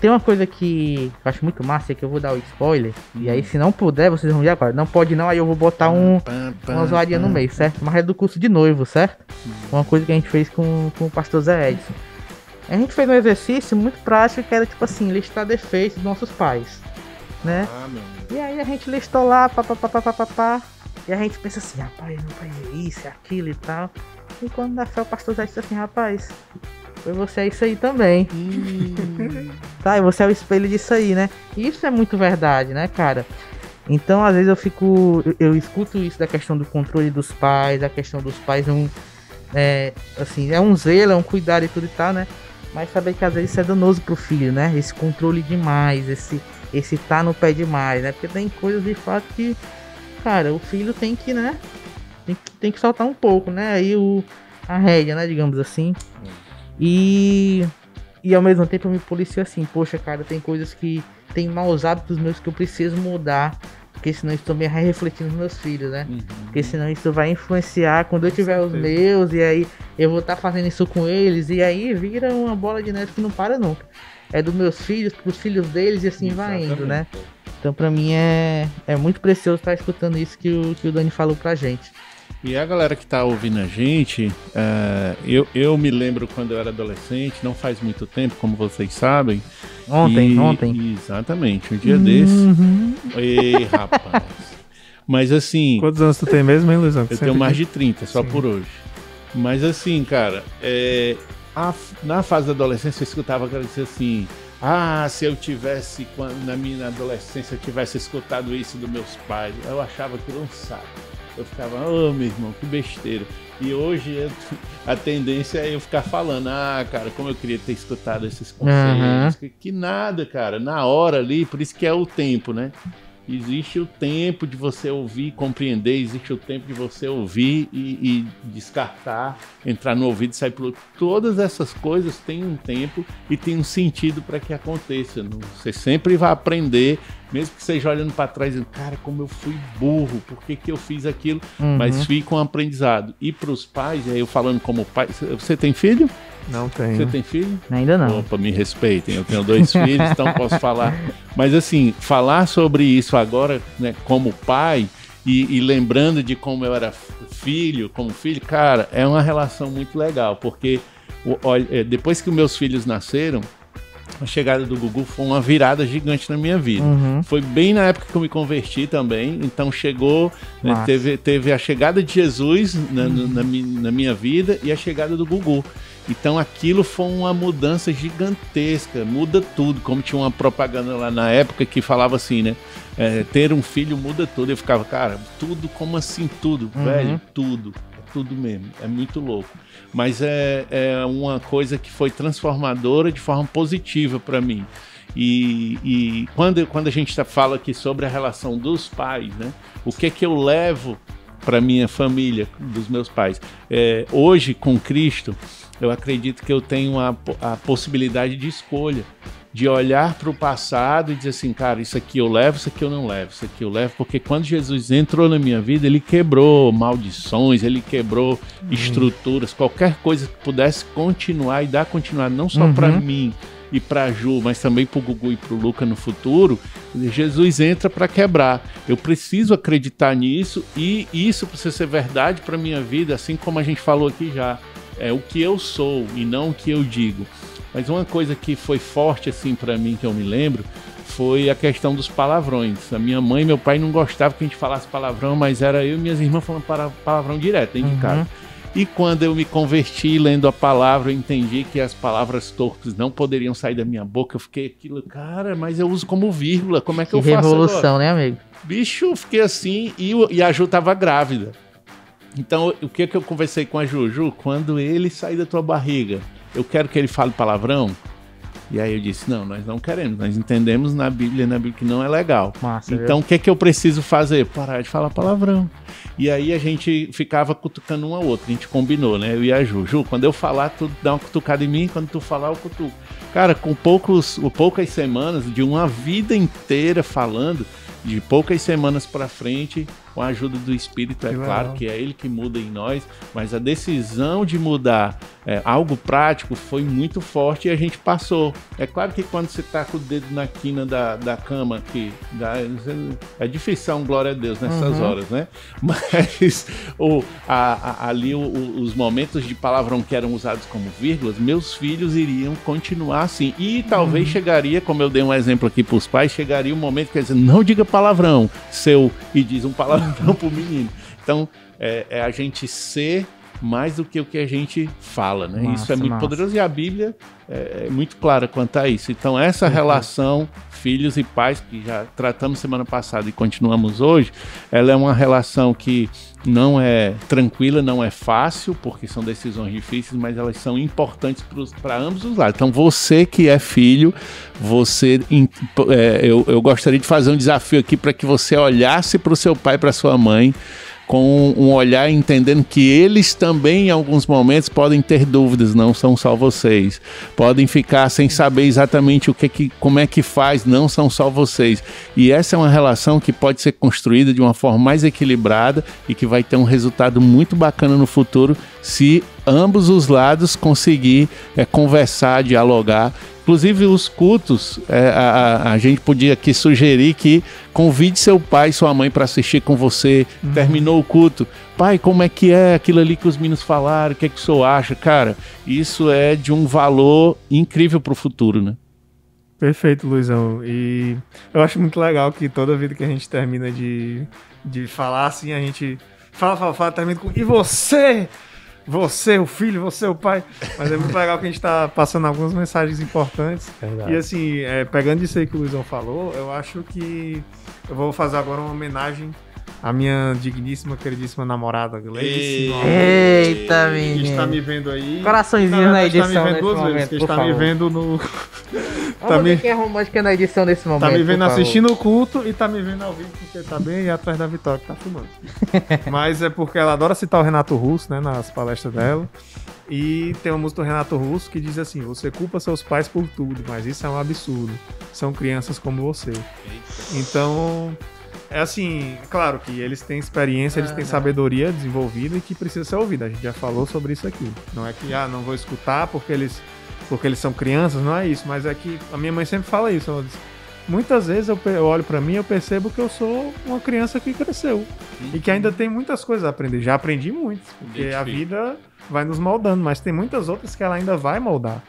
Tem uma coisa que eu acho muito massa, é que eu vou dar o spoiler, e aí se não puder, vocês vão ver agora. Não pode não, aí eu vou botar uma zoadinha no meio, certo? Mas é do curso de noivo, certo? Uma coisa que a gente fez com o pastor Zé Edson. A gente fez um exercício muito prático, que era tipo assim, listar defeitos dos nossos pais, né? E aí a gente listou lá, pá. E a gente pensa assim, rapaz, não vai é isso, é aquilo e tal. E quando dá fé, o pastor já disse assim, rapaz, você é isso aí também. Tá, e você é o espelho disso aí, né? E isso é muito verdade, né, cara? Então, às vezes eu escuto isso da questão do controle dos pais, a questão dos pais assim, é um zelo, é um cuidado e tudo e tal, né? Mas saber que às vezes isso é danoso pro filho, né? Esse controle demais, esse tá no pé demais, né? Porque tem coisas de fato que, cara, o filho tem que, né? Tem que soltar um pouco, né? Aí a rédea, né? Digamos assim. E ao mesmo tempo eu me policio assim, poxa, cara, tem coisas que tem maus hábitos meus que eu preciso mudar, porque senão isso também vai refletir nos meus filhos, né? Porque senão isso vai influenciar quando eu tiver os meus, e aí eu vou estar fazendo isso com eles, e aí vira uma bola de neve que não para nunca. É dos meus filhos, pros filhos deles, e assim vai indo, né? Então pra mim é muito precioso estar escutando isso que o Dani falou pra gente. E a galera que tá ouvindo a gente, eu me lembro quando eu era adolescente, não faz muito tempo, como vocês sabem. Ontem. Exatamente, um dia desse. Ei, rapaz. Mas assim... Quantos anos tu tem mesmo, hein, Luizão? Eu tenho mais de 30, só por hoje. Mas assim, cara, na fase da adolescência eu escutava aquela dizer assim... se eu tivesse, na minha adolescência, eu tivesse escutado isso dos meus pais, eu achava aquilo um saco. Eu ficava, meu irmão, que besteira. E hoje a tendência é eu ficar falando, cara, como eu queria ter escutado esses conselhos. Que nada, cara, na hora ali, por isso que é o tempo, né? Existe o tempo de você ouvir, compreender, existe o tempo de você ouvir e descartar, entrar no ouvido e sair pelo outro. Todas essas coisas têm um tempo e tem um sentido para que aconteça. Você sempre vai aprender, mesmo que seja olhando para trás, dizendo, cara, como eu fui burro, por que eu fiz aquilo? Mas fica um aprendizado. E para os pais, aí eu falando como pai, você tem filho? Não tenho. Você tem filho? Ainda não. Opa, me respeitem, eu tenho 2 filhos, então posso falar. Mas assim, falar sobre isso agora, né, como pai e lembrando de como eu era como filho, cara, é uma relação muito legal, porque depois que os meus filhos nasceram, a chegada do Gugu foi uma virada gigante na minha vida. Foi bem na época que eu me converti também, então chegou, né, teve a chegada de Jesus na minha vida e a chegada do Gugu. Então aquilo foi uma mudança gigantesca, muda tudo, como tinha uma propaganda lá na época que falava assim, né? Ter um filho muda tudo. Eu ficava, cara, tudo, como assim tudo? Velho, tudo, é tudo mesmo, é muito louco. Mas é uma coisa que foi transformadora de forma positiva para mim. E quando a gente fala aqui sobre a relação dos pais, né? O que eu levo para minha família, dos meus pais? Hoje, com Cristo, eu acredito que eu tenho a possibilidade de escolha, de olhar para o passado e dizer assim, cara, isso aqui eu levo, isso aqui eu não levo, isso aqui eu levo, porque quando Jesus entrou na minha vida, ele quebrou maldições, ele quebrou estruturas, qualquer coisa que pudesse continuar e dar continuidade, não só para mim e para a Ju, mas também para o Gugu e para o Luca no futuro. Jesus entra para quebrar. Eu preciso acreditar nisso, e isso precisa ser verdade para minha vida, assim como a gente falou aqui já. É o que eu sou e não o que eu digo. Mas uma coisa que foi forte assim para mim, que eu me lembro, foi a questão dos palavrões. A minha mãe e meu pai não gostavam que a gente falasse palavrão, mas era eu e minhas irmãs falando palavrão direto dentro de casa. E quando eu me converti lendo a palavra, eu entendi que as palavras torpes não poderiam sair da minha boca. Eu fiquei aquilo, cara, mas eu uso como vírgula, como é que eu faço agora? Revolução, né, amigo? Bicho, eu fiquei assim, e a Ju tava grávida. Então, o que eu conversei com a Juju? Quando ele sair da tua barriga, eu quero que ele fale palavrão? E aí eu disse, não, nós não queremos, nós entendemos na Bíblia que não é legal. Então, o que eu preciso fazer? Parar de falar palavrão. E aí a gente ficava cutucando um ao outro, a gente combinou, né? Eu e a Juju, quando eu falar, tu dá uma cutucada em mim, quando tu falar, eu cutuco. Cara, com poucas semanas, de uma vida inteira falando, de poucas semanas pra frente, com a ajuda do Espírito, é claro que é ele que muda em nós, mas a decisão de mudar algo prático foi muito forte e a gente passou. É claro que quando você tá com o dedo na quina da cama, é difícil, glória a Deus nessas horas, né? Mas ali os momentos de palavrão que eram usados como vírgulas, meus filhos iriam continuar assim. E talvez chegaria, como eu dei um exemplo aqui pros pais, chegaria um momento que eles dizem, não diga palavrão, e diz um palavrão não pro menino. Então, é a gente ser mais do que o que a gente fala, né? Massa, isso é muito poderoso e a Bíblia é muito clara quanto a isso. Então, essa relação filhos e pais, que já tratamos semana passada e continuamos hoje, ela é uma relação que não é tranquila, não é fácil, porque são decisões difíceis, mas elas são importantes para ambos os lados. Então, você que é filho, eu gostaria de fazer um desafio aqui para que você olhasse para o seu pai e para sua mãe com um olhar entendendo que eles também em alguns momentos podem ter dúvidas, não são só vocês. Podem ficar sem saber exatamente como é que faz, não são só vocês. E essa é uma relação que pode ser construída de uma forma mais equilibrada e que vai ter um resultado muito bacana no futuro se ambos os lados conseguir conversar, dialogar. Inclusive os cultos, a gente podia aqui sugerir que convide seu pai e sua mãe para assistir com você. Terminou o culto. Pai, como é que é aquilo ali que os meninos falaram? O que é que o senhor acha? Cara, isso é de um valor incrível para o futuro, né? Perfeito, Luizão. E eu acho muito legal que toda vida que a gente termina de falar assim, a gente fala, termina com... E você? Você, o filho, você, o pai. Mas é muito legal que a gente está passando algumas mensagens importantes. Verdade. E assim, pegando isso aí que o Luizão falou, eu acho que eu vou fazer agora uma homenagem à minha digníssima, queridíssima namorada, Gleice. Eita, menino. Que está me vendo aí. Coraçõezinho na edição. Está me vendo duas vezes. Que está me vendo no... que é romântica na edição desse momento. Tá me vendo assistindo o culto e tá me vendo ao vivo, porque tá bem atrás da Vitória que tá filmando. Mas é porque ela adora citar o Renato Russo, né, nas palestras dela. E tem uma música do Renato Russo que diz assim: você culpa seus pais por tudo, mas isso é um absurdo. São crianças como você. Então, é assim, claro que eles têm experiência, eles têm sabedoria desenvolvida e que precisa ser ouvida. A gente já falou sobre isso aqui. Não é que, não vou escutar porque eles são crianças, não é isso, mas é que a minha mãe sempre fala isso, ela diz, muitas vezes eu olho pra mim e eu percebo que eu sou uma criança que cresceu e que ainda tem muitas coisas a aprender, já aprendi muito, porque a vida vai nos moldando, mas tem muitas outras que ela ainda vai moldar,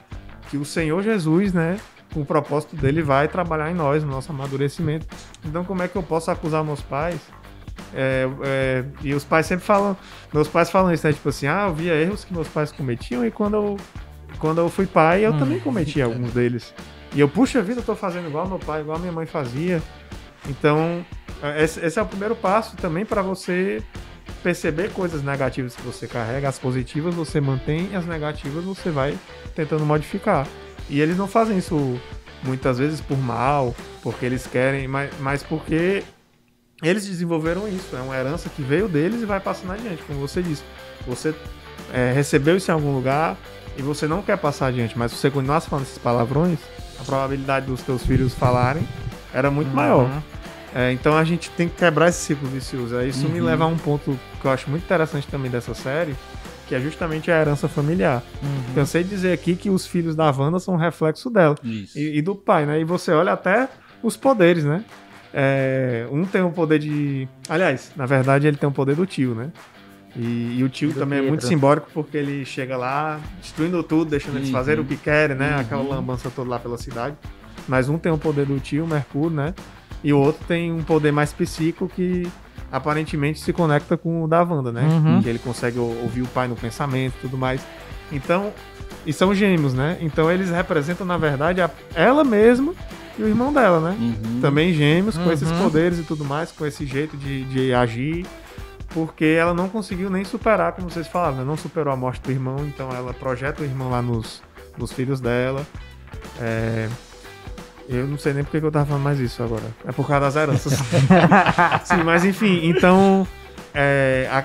que o Senhor Jesus, né, com o propósito dele vai trabalhar em nós, no nosso amadurecimento. Então como é que eu posso acusar meus pais? E os pais sempre falam, meus pais falam isso, né, tipo assim, eu via erros que meus pais cometiam e quando eu fui pai, eu também cometi alguns deles. E eu, puxa vida, eu tô fazendo igual meu pai, igual minha mãe fazia. Então, esse é o primeiro passo também para você perceber coisas negativas que você carrega. As positivas você mantém, as negativas você vai tentando modificar. E eles não fazem isso muitas vezes por mal, porque eles querem, mas porque eles desenvolveram isso. É uma herança que veio deles e vai passando adiante, como você disse. Você recebeu isso em algum lugar e você não quer passar adiante, mas se você continuasse falando esses palavrões, a probabilidade dos teus filhos falarem era muito maior. Então a gente tem que quebrar esse ciclo vicioso. Isso me leva a um ponto que eu acho muito interessante também dessa série, que é justamente a herança familiar. Cansei de dizer aqui que os filhos da Wanda são um reflexo dela e do pai, né? E você olha até os poderes, né? Um tem o poder de... Aliás, na verdade ele tem o poder do tio, né? E o tio também é muito simbólico, porque ele chega lá destruindo tudo, deixando eles fazerem o que querem, né? Aquela lambança toda lá pela cidade. Mas um tem o poder do tio, Mercúrio, né? E o outro tem um poder mais psíquico que aparentemente se conecta com o da Wanda, né? Que ele consegue ouvir o pai no pensamento e tudo mais. Então, e são gêmeos, né? Então eles representam, na verdade, ela mesma e o irmão dela, né? Também gêmeos, com esses poderes e tudo mais, com esse jeito de agir. Porque ela não conseguiu nem superar, como vocês falaram, né? Não superou a morte do irmão, então ela projeta o irmão lá nos filhos dela. Eu não sei nem porque que eu tava falando mais isso agora. É por causa das heranças. Sim, mas enfim, então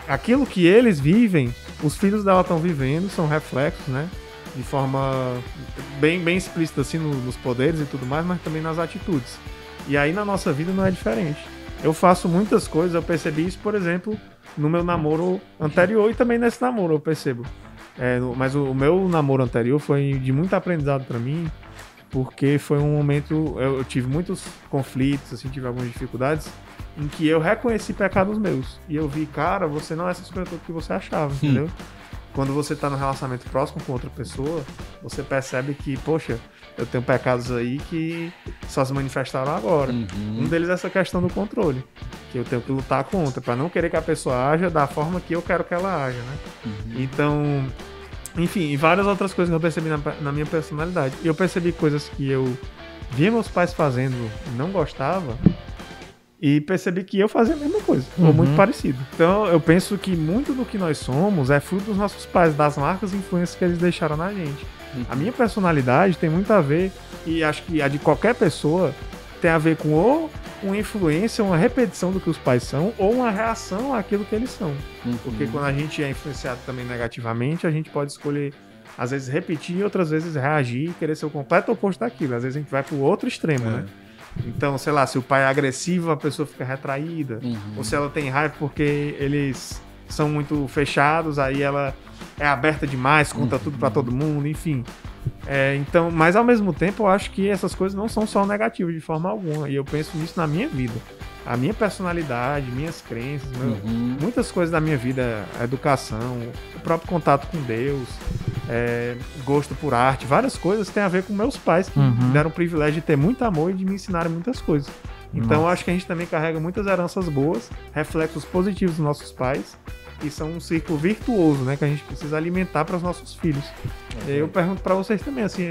aquilo que eles vivem, os filhos dela estão vivendo, são reflexos, né? De forma bem explícita, assim, nos poderes e tudo mais, mas também nas atitudes. E aí na nossa vida não é diferente. Eu faço muitas coisas, eu percebi isso, por exemplo, no meu namoro anterior e também nesse namoro eu percebo. Mas o meu namoro anterior foi de muito aprendizado pra mim, porque foi um momento, eu tive muitos conflitos, assim, tive algumas dificuldades, em que eu reconheci pecados meus. E eu vi, cara, você não é essas coisas todas que você achava, entendeu? Quando você tá no relacionamento próximo com outra pessoa, você percebe que, poxa, eu tenho pecados aí que só se manifestaram agora. Um deles é essa questão do controle. que eu tenho que lutar contra, para não querer que a pessoa aja da forma que eu quero que ela haja, né? Então, enfim, e várias outras coisas que eu percebi na minha personalidade. E eu percebi coisas que eu via meus pais fazendo e não gostava, e percebi que eu fazia a mesma coisa, ou muito parecido. Então, eu penso que muito do que nós somos é fruto dos nossos pais, das marcas e influências que eles deixaram na gente. A minha personalidade tem muito a ver, e acho que a de qualquer pessoa tem a ver com ou uma influência, uma repetição do que os pais são, ou uma reação àquilo que eles são. Porque quando a gente é influenciado também negativamente, a gente pode escolher, às vezes, repetir, outras vezes reagir e querer ser o completo oposto daquilo. Às vezes a gente vai pro outro extremo, né? Então, sei lá, se o pai é agressivo, a pessoa fica retraída. Ou se ela tem raiva porque eles são muito fechados, aí ela é aberta demais, conta tudo pra todo mundo, enfim. Então, mas ao mesmo tempo eu acho que essas coisas não são só negativas de forma alguma, e eu penso nisso na minha vida. A minha personalidade, minhas crenças, muitas coisas da minha vida, a educação, o próprio contato com Deus, gosto por arte, várias coisas têm a ver com meus pais, que me deram o privilégio de ter muito amor e de me ensinarem muitas coisas. Então eu acho que a gente também carrega muitas heranças boas, reflexos positivos dos nossos pais, e são um círculo virtuoso, né, que a gente precisa alimentar para os nossos filhos. Eu pergunto para vocês também, assim,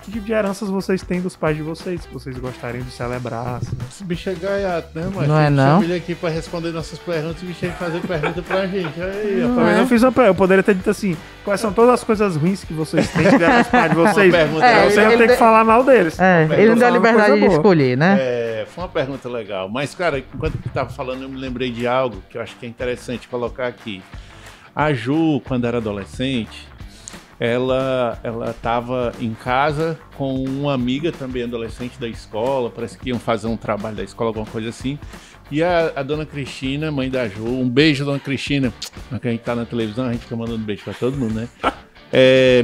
que tipo de heranças vocês têm dos pais de vocês, que vocês gostariam de celebrar? Assim. Esse bicho é gaiato, né, mas não é não? Ele aqui para responder nossas perguntas, o bicho tem que fazer pergunta pra gente. Aí, eu fiz eu poderia ter dito assim, quais são todas as coisas ruins que vocês têm que deram dos pais de vocês? Vocês não tem que falar mal deles. Ele não deu a liberdade de escolher, né? Foi uma pergunta legal. Mas, cara, enquanto eu estava falando, eu me lembrei de algo que eu acho que é interessante colocar aqui. A Ju, quando era adolescente, ela estava em casa com uma amiga também adolescente da escola, parece que iam fazer um trabalho da escola, alguma coisa assim. E a dona Cristina, mãe da Ju, um beijo, dona Cristina, que a gente tá na televisão, a gente fica mandando beijo para todo mundo, né?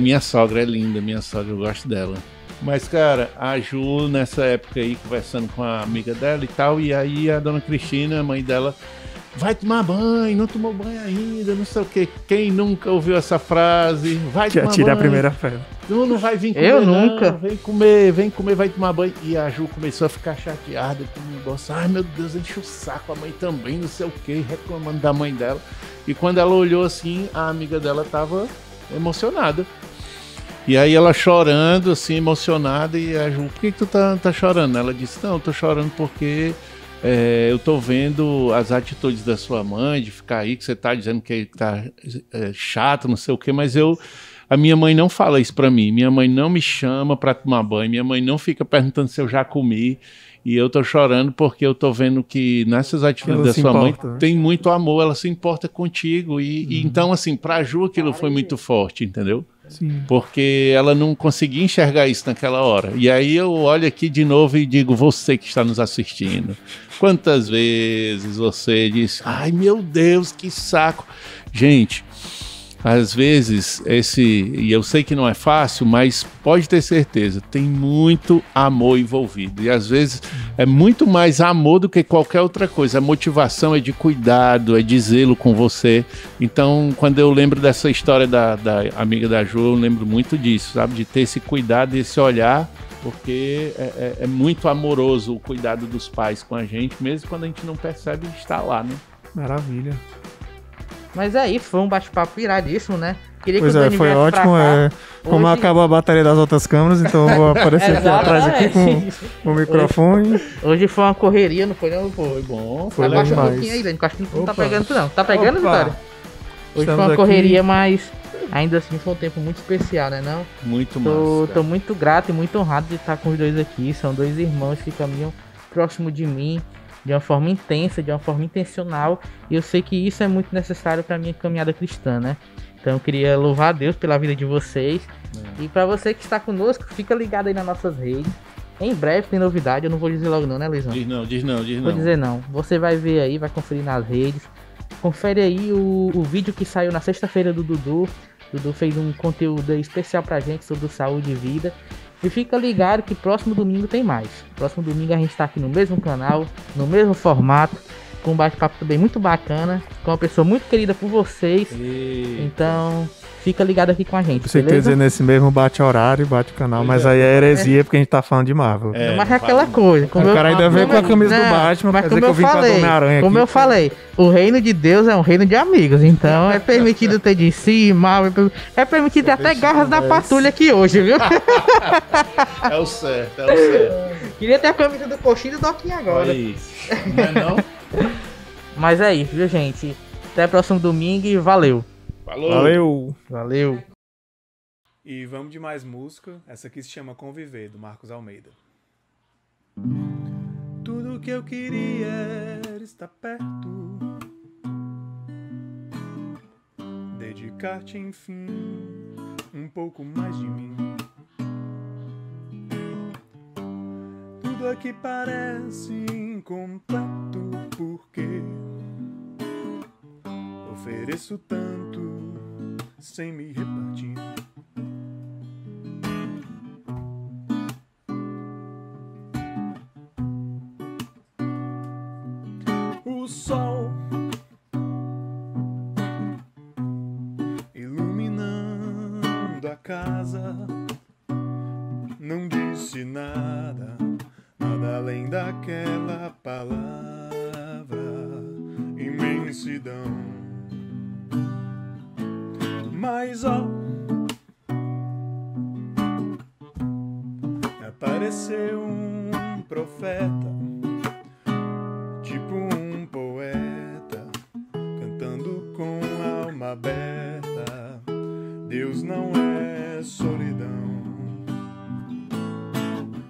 Minha sogra é linda, minha sogra, eu gosto dela. Mas, cara, a Ju, nessa época aí, conversando com a amiga dela e tal, e aí a dona Cristina, a mãe dela, vai tomar banho, não tomou banho ainda, não sei o quê. Quem nunca ouviu essa frase? Vai tomar banho. Tira a primeira fé. Não vai vir comer, eu nunca. Vem comer, vai tomar banho. E a Ju começou a ficar chateada com o negócio. Ai, meu Deus, enche o saco, a mãe também, não sei o quê, reclamando da mãe dela. E quando ela olhou assim, a amiga dela tava emocionada. E aí ela chorando, assim, emocionada, e a Ju, por que tu tá chorando? Ela disse, não, eu tô chorando porque eu tô vendo as atitudes da sua mãe, de ficar aí, que você tá dizendo que tá chato, não sei o quê, mas a minha mãe não fala isso pra mim, minha mãe não me chama pra tomar banho, minha mãe não fica perguntando se eu já comi, e eu tô chorando porque eu tô vendo que nessas atitudes da sua mãe tem muito amor, ela se importa contigo, e então, assim, pra Ju aquilo foi muito forte, entendeu? Sim. Porque ela não conseguia enxergar isso naquela hora. E aí eu olho aqui de novo e digo, você que está nos assistindo, quantas vezes você disse, ai meu Deus, que saco. Gente, às vezes, e eu sei que não é fácil, mas pode ter certeza, tem muito amor envolvido. E às vezes é muito mais amor do que qualquer outra coisa. A motivação é de cuidado, é de zelo com você. Então, quando eu lembro dessa história da amiga da Ju, eu lembro muito disso, sabe? De ter esse cuidado e esse olhar, porque é muito amoroso o cuidado dos pais com a gente, mesmo quando a gente não percebe estar lá, né? Maravilha. Mas é isso, foi um bate-papo iradíssimo, né? Queria pois que foi ótimo. Como acabou a bateria das outras câmeras, então eu vou aparecer aqui atrás aqui com o microfone. Hoje foi uma correria, não foi não? Foi bom. Foi legal demais. Um pouquinho aí, Lênin, acho que não tá pegando não. Tá pegando, Vitória? Hoje foi uma correria, mas ainda assim foi um tempo muito especial, né não? Muito massa. Tô muito grato e muito honrado de estar com os dois aqui. São dois irmãos que caminham próximo de mim, de uma forma intensa, de uma forma intencional, e eu sei que isso é muito necessário para a minha caminhada cristã, né? Então eu queria louvar a Deus pela vida de vocês, e para você que está conosco, fica ligado aí nas nossas redes. Em breve tem novidade, eu não vou dizer logo não, né, Luizão? Diz não. Vou dizer não. Você vai ver aí, vai conferir nas redes. Confere aí o vídeo que saiu na sexta-feira do Dudu. O Dudu fez um conteúdo especial pra gente sobre saúde e vida. E fica ligado que próximo domingo tem mais. Próximo domingo a gente tá aqui no mesmo canal, no mesmo formato, com um bate-papo também muito bacana, com uma pessoa muito querida por vocês. Então, fica ligado aqui com a gente, Você quer dizer nesse mesmo bate horário, bate canal, mas aí é heresia porque a gente tá falando de Marvel. Mas é aquela coisa. O cara ainda veio com a camisa do Batman, mas quer dizer que eu vim com a do Homem-Aranha aqui. Como eu falei, o reino de Deus é um reino de amigos, então é permitido ter DC, Marvel, é permitido ter até garras da patrulha aqui hoje, viu? É o certo, é o certo. Queria ter a camisa do Coxinha e do Doquinha agora. Olha isso. Não é não? Mas é isso, viu, gente? Até o próximo domingo e valeu. Valeu. E vamos de mais música. Essa aqui se chama Conviver, do Marcos Almeida. Tudo que eu queria era estar perto, dedicar-te enfim um pouco mais de mim. Tudo aqui parece incompleto porque ofereço tanto sem me repartir. O sol iluminando a casa não disse nada, nada além daquela palavra, imensidão. Mas ó, apareceu um profeta, tipo um poeta, cantando com a alma aberta. Deus não é solidão.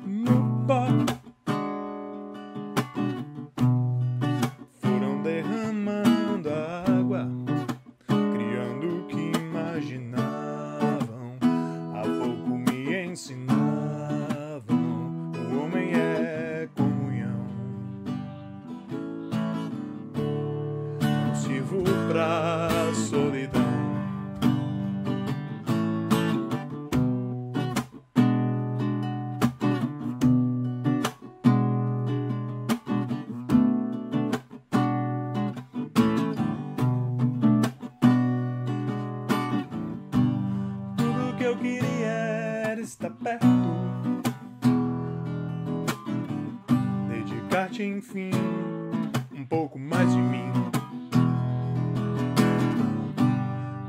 No pó foram derramando a água, criando o que imaginavam, há pouco me ensinavam. O homem é comunhão. Não sirvo pra solidão. Tudo que eu queria era estar perto, dedicar-te enfim um pouco mais de mim.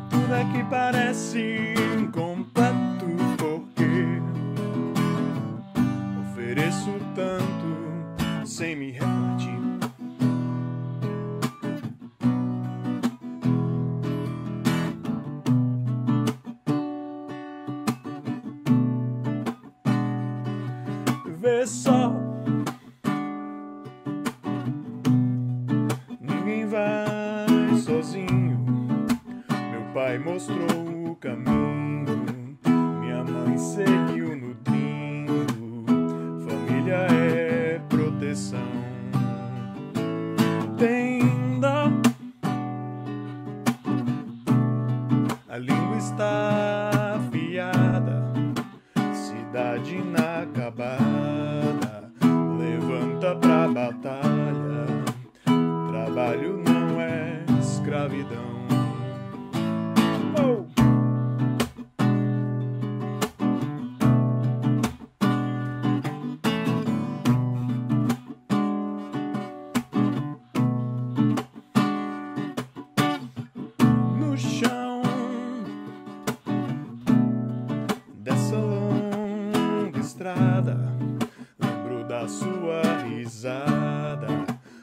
Tudo é que parece incompleto porque ofereço tanto sem me repartir. Vê só, ninguém vai sozinho. Meu pai mostrou o caminho, minha mãe seguiu nutrindo. Família é proteção. Tem dó, a língua está afiada, cidade inacabada. Levanta pra batalha, trabalho não é escravidão. Oh! No chão dessa longa estrada, lembro da sua risada,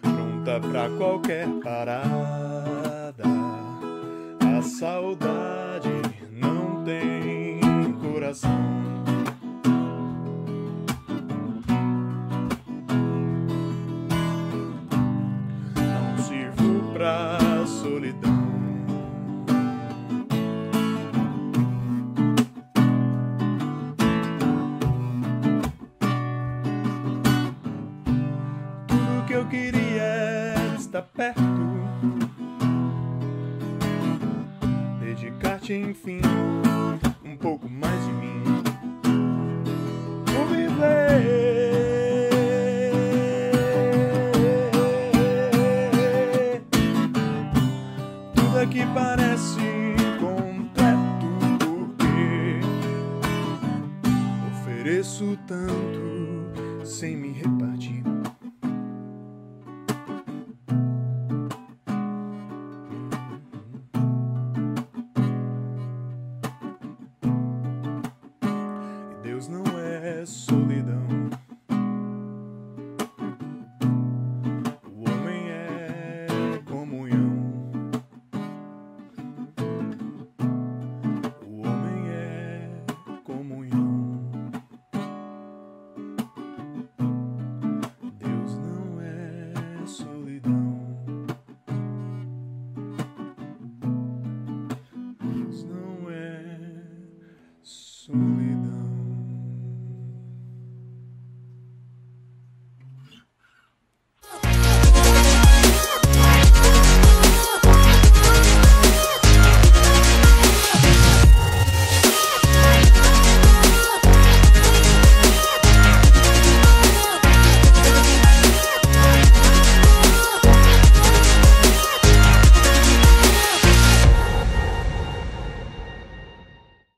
pronta pra qualquer parada. A saudade não tem coração. Não sirvo pra solidão. Tudo que eu queria era estar perto, dedicar-te enfim um pouco mais de mim. Conviver. Tudo aqui parece incompleto tão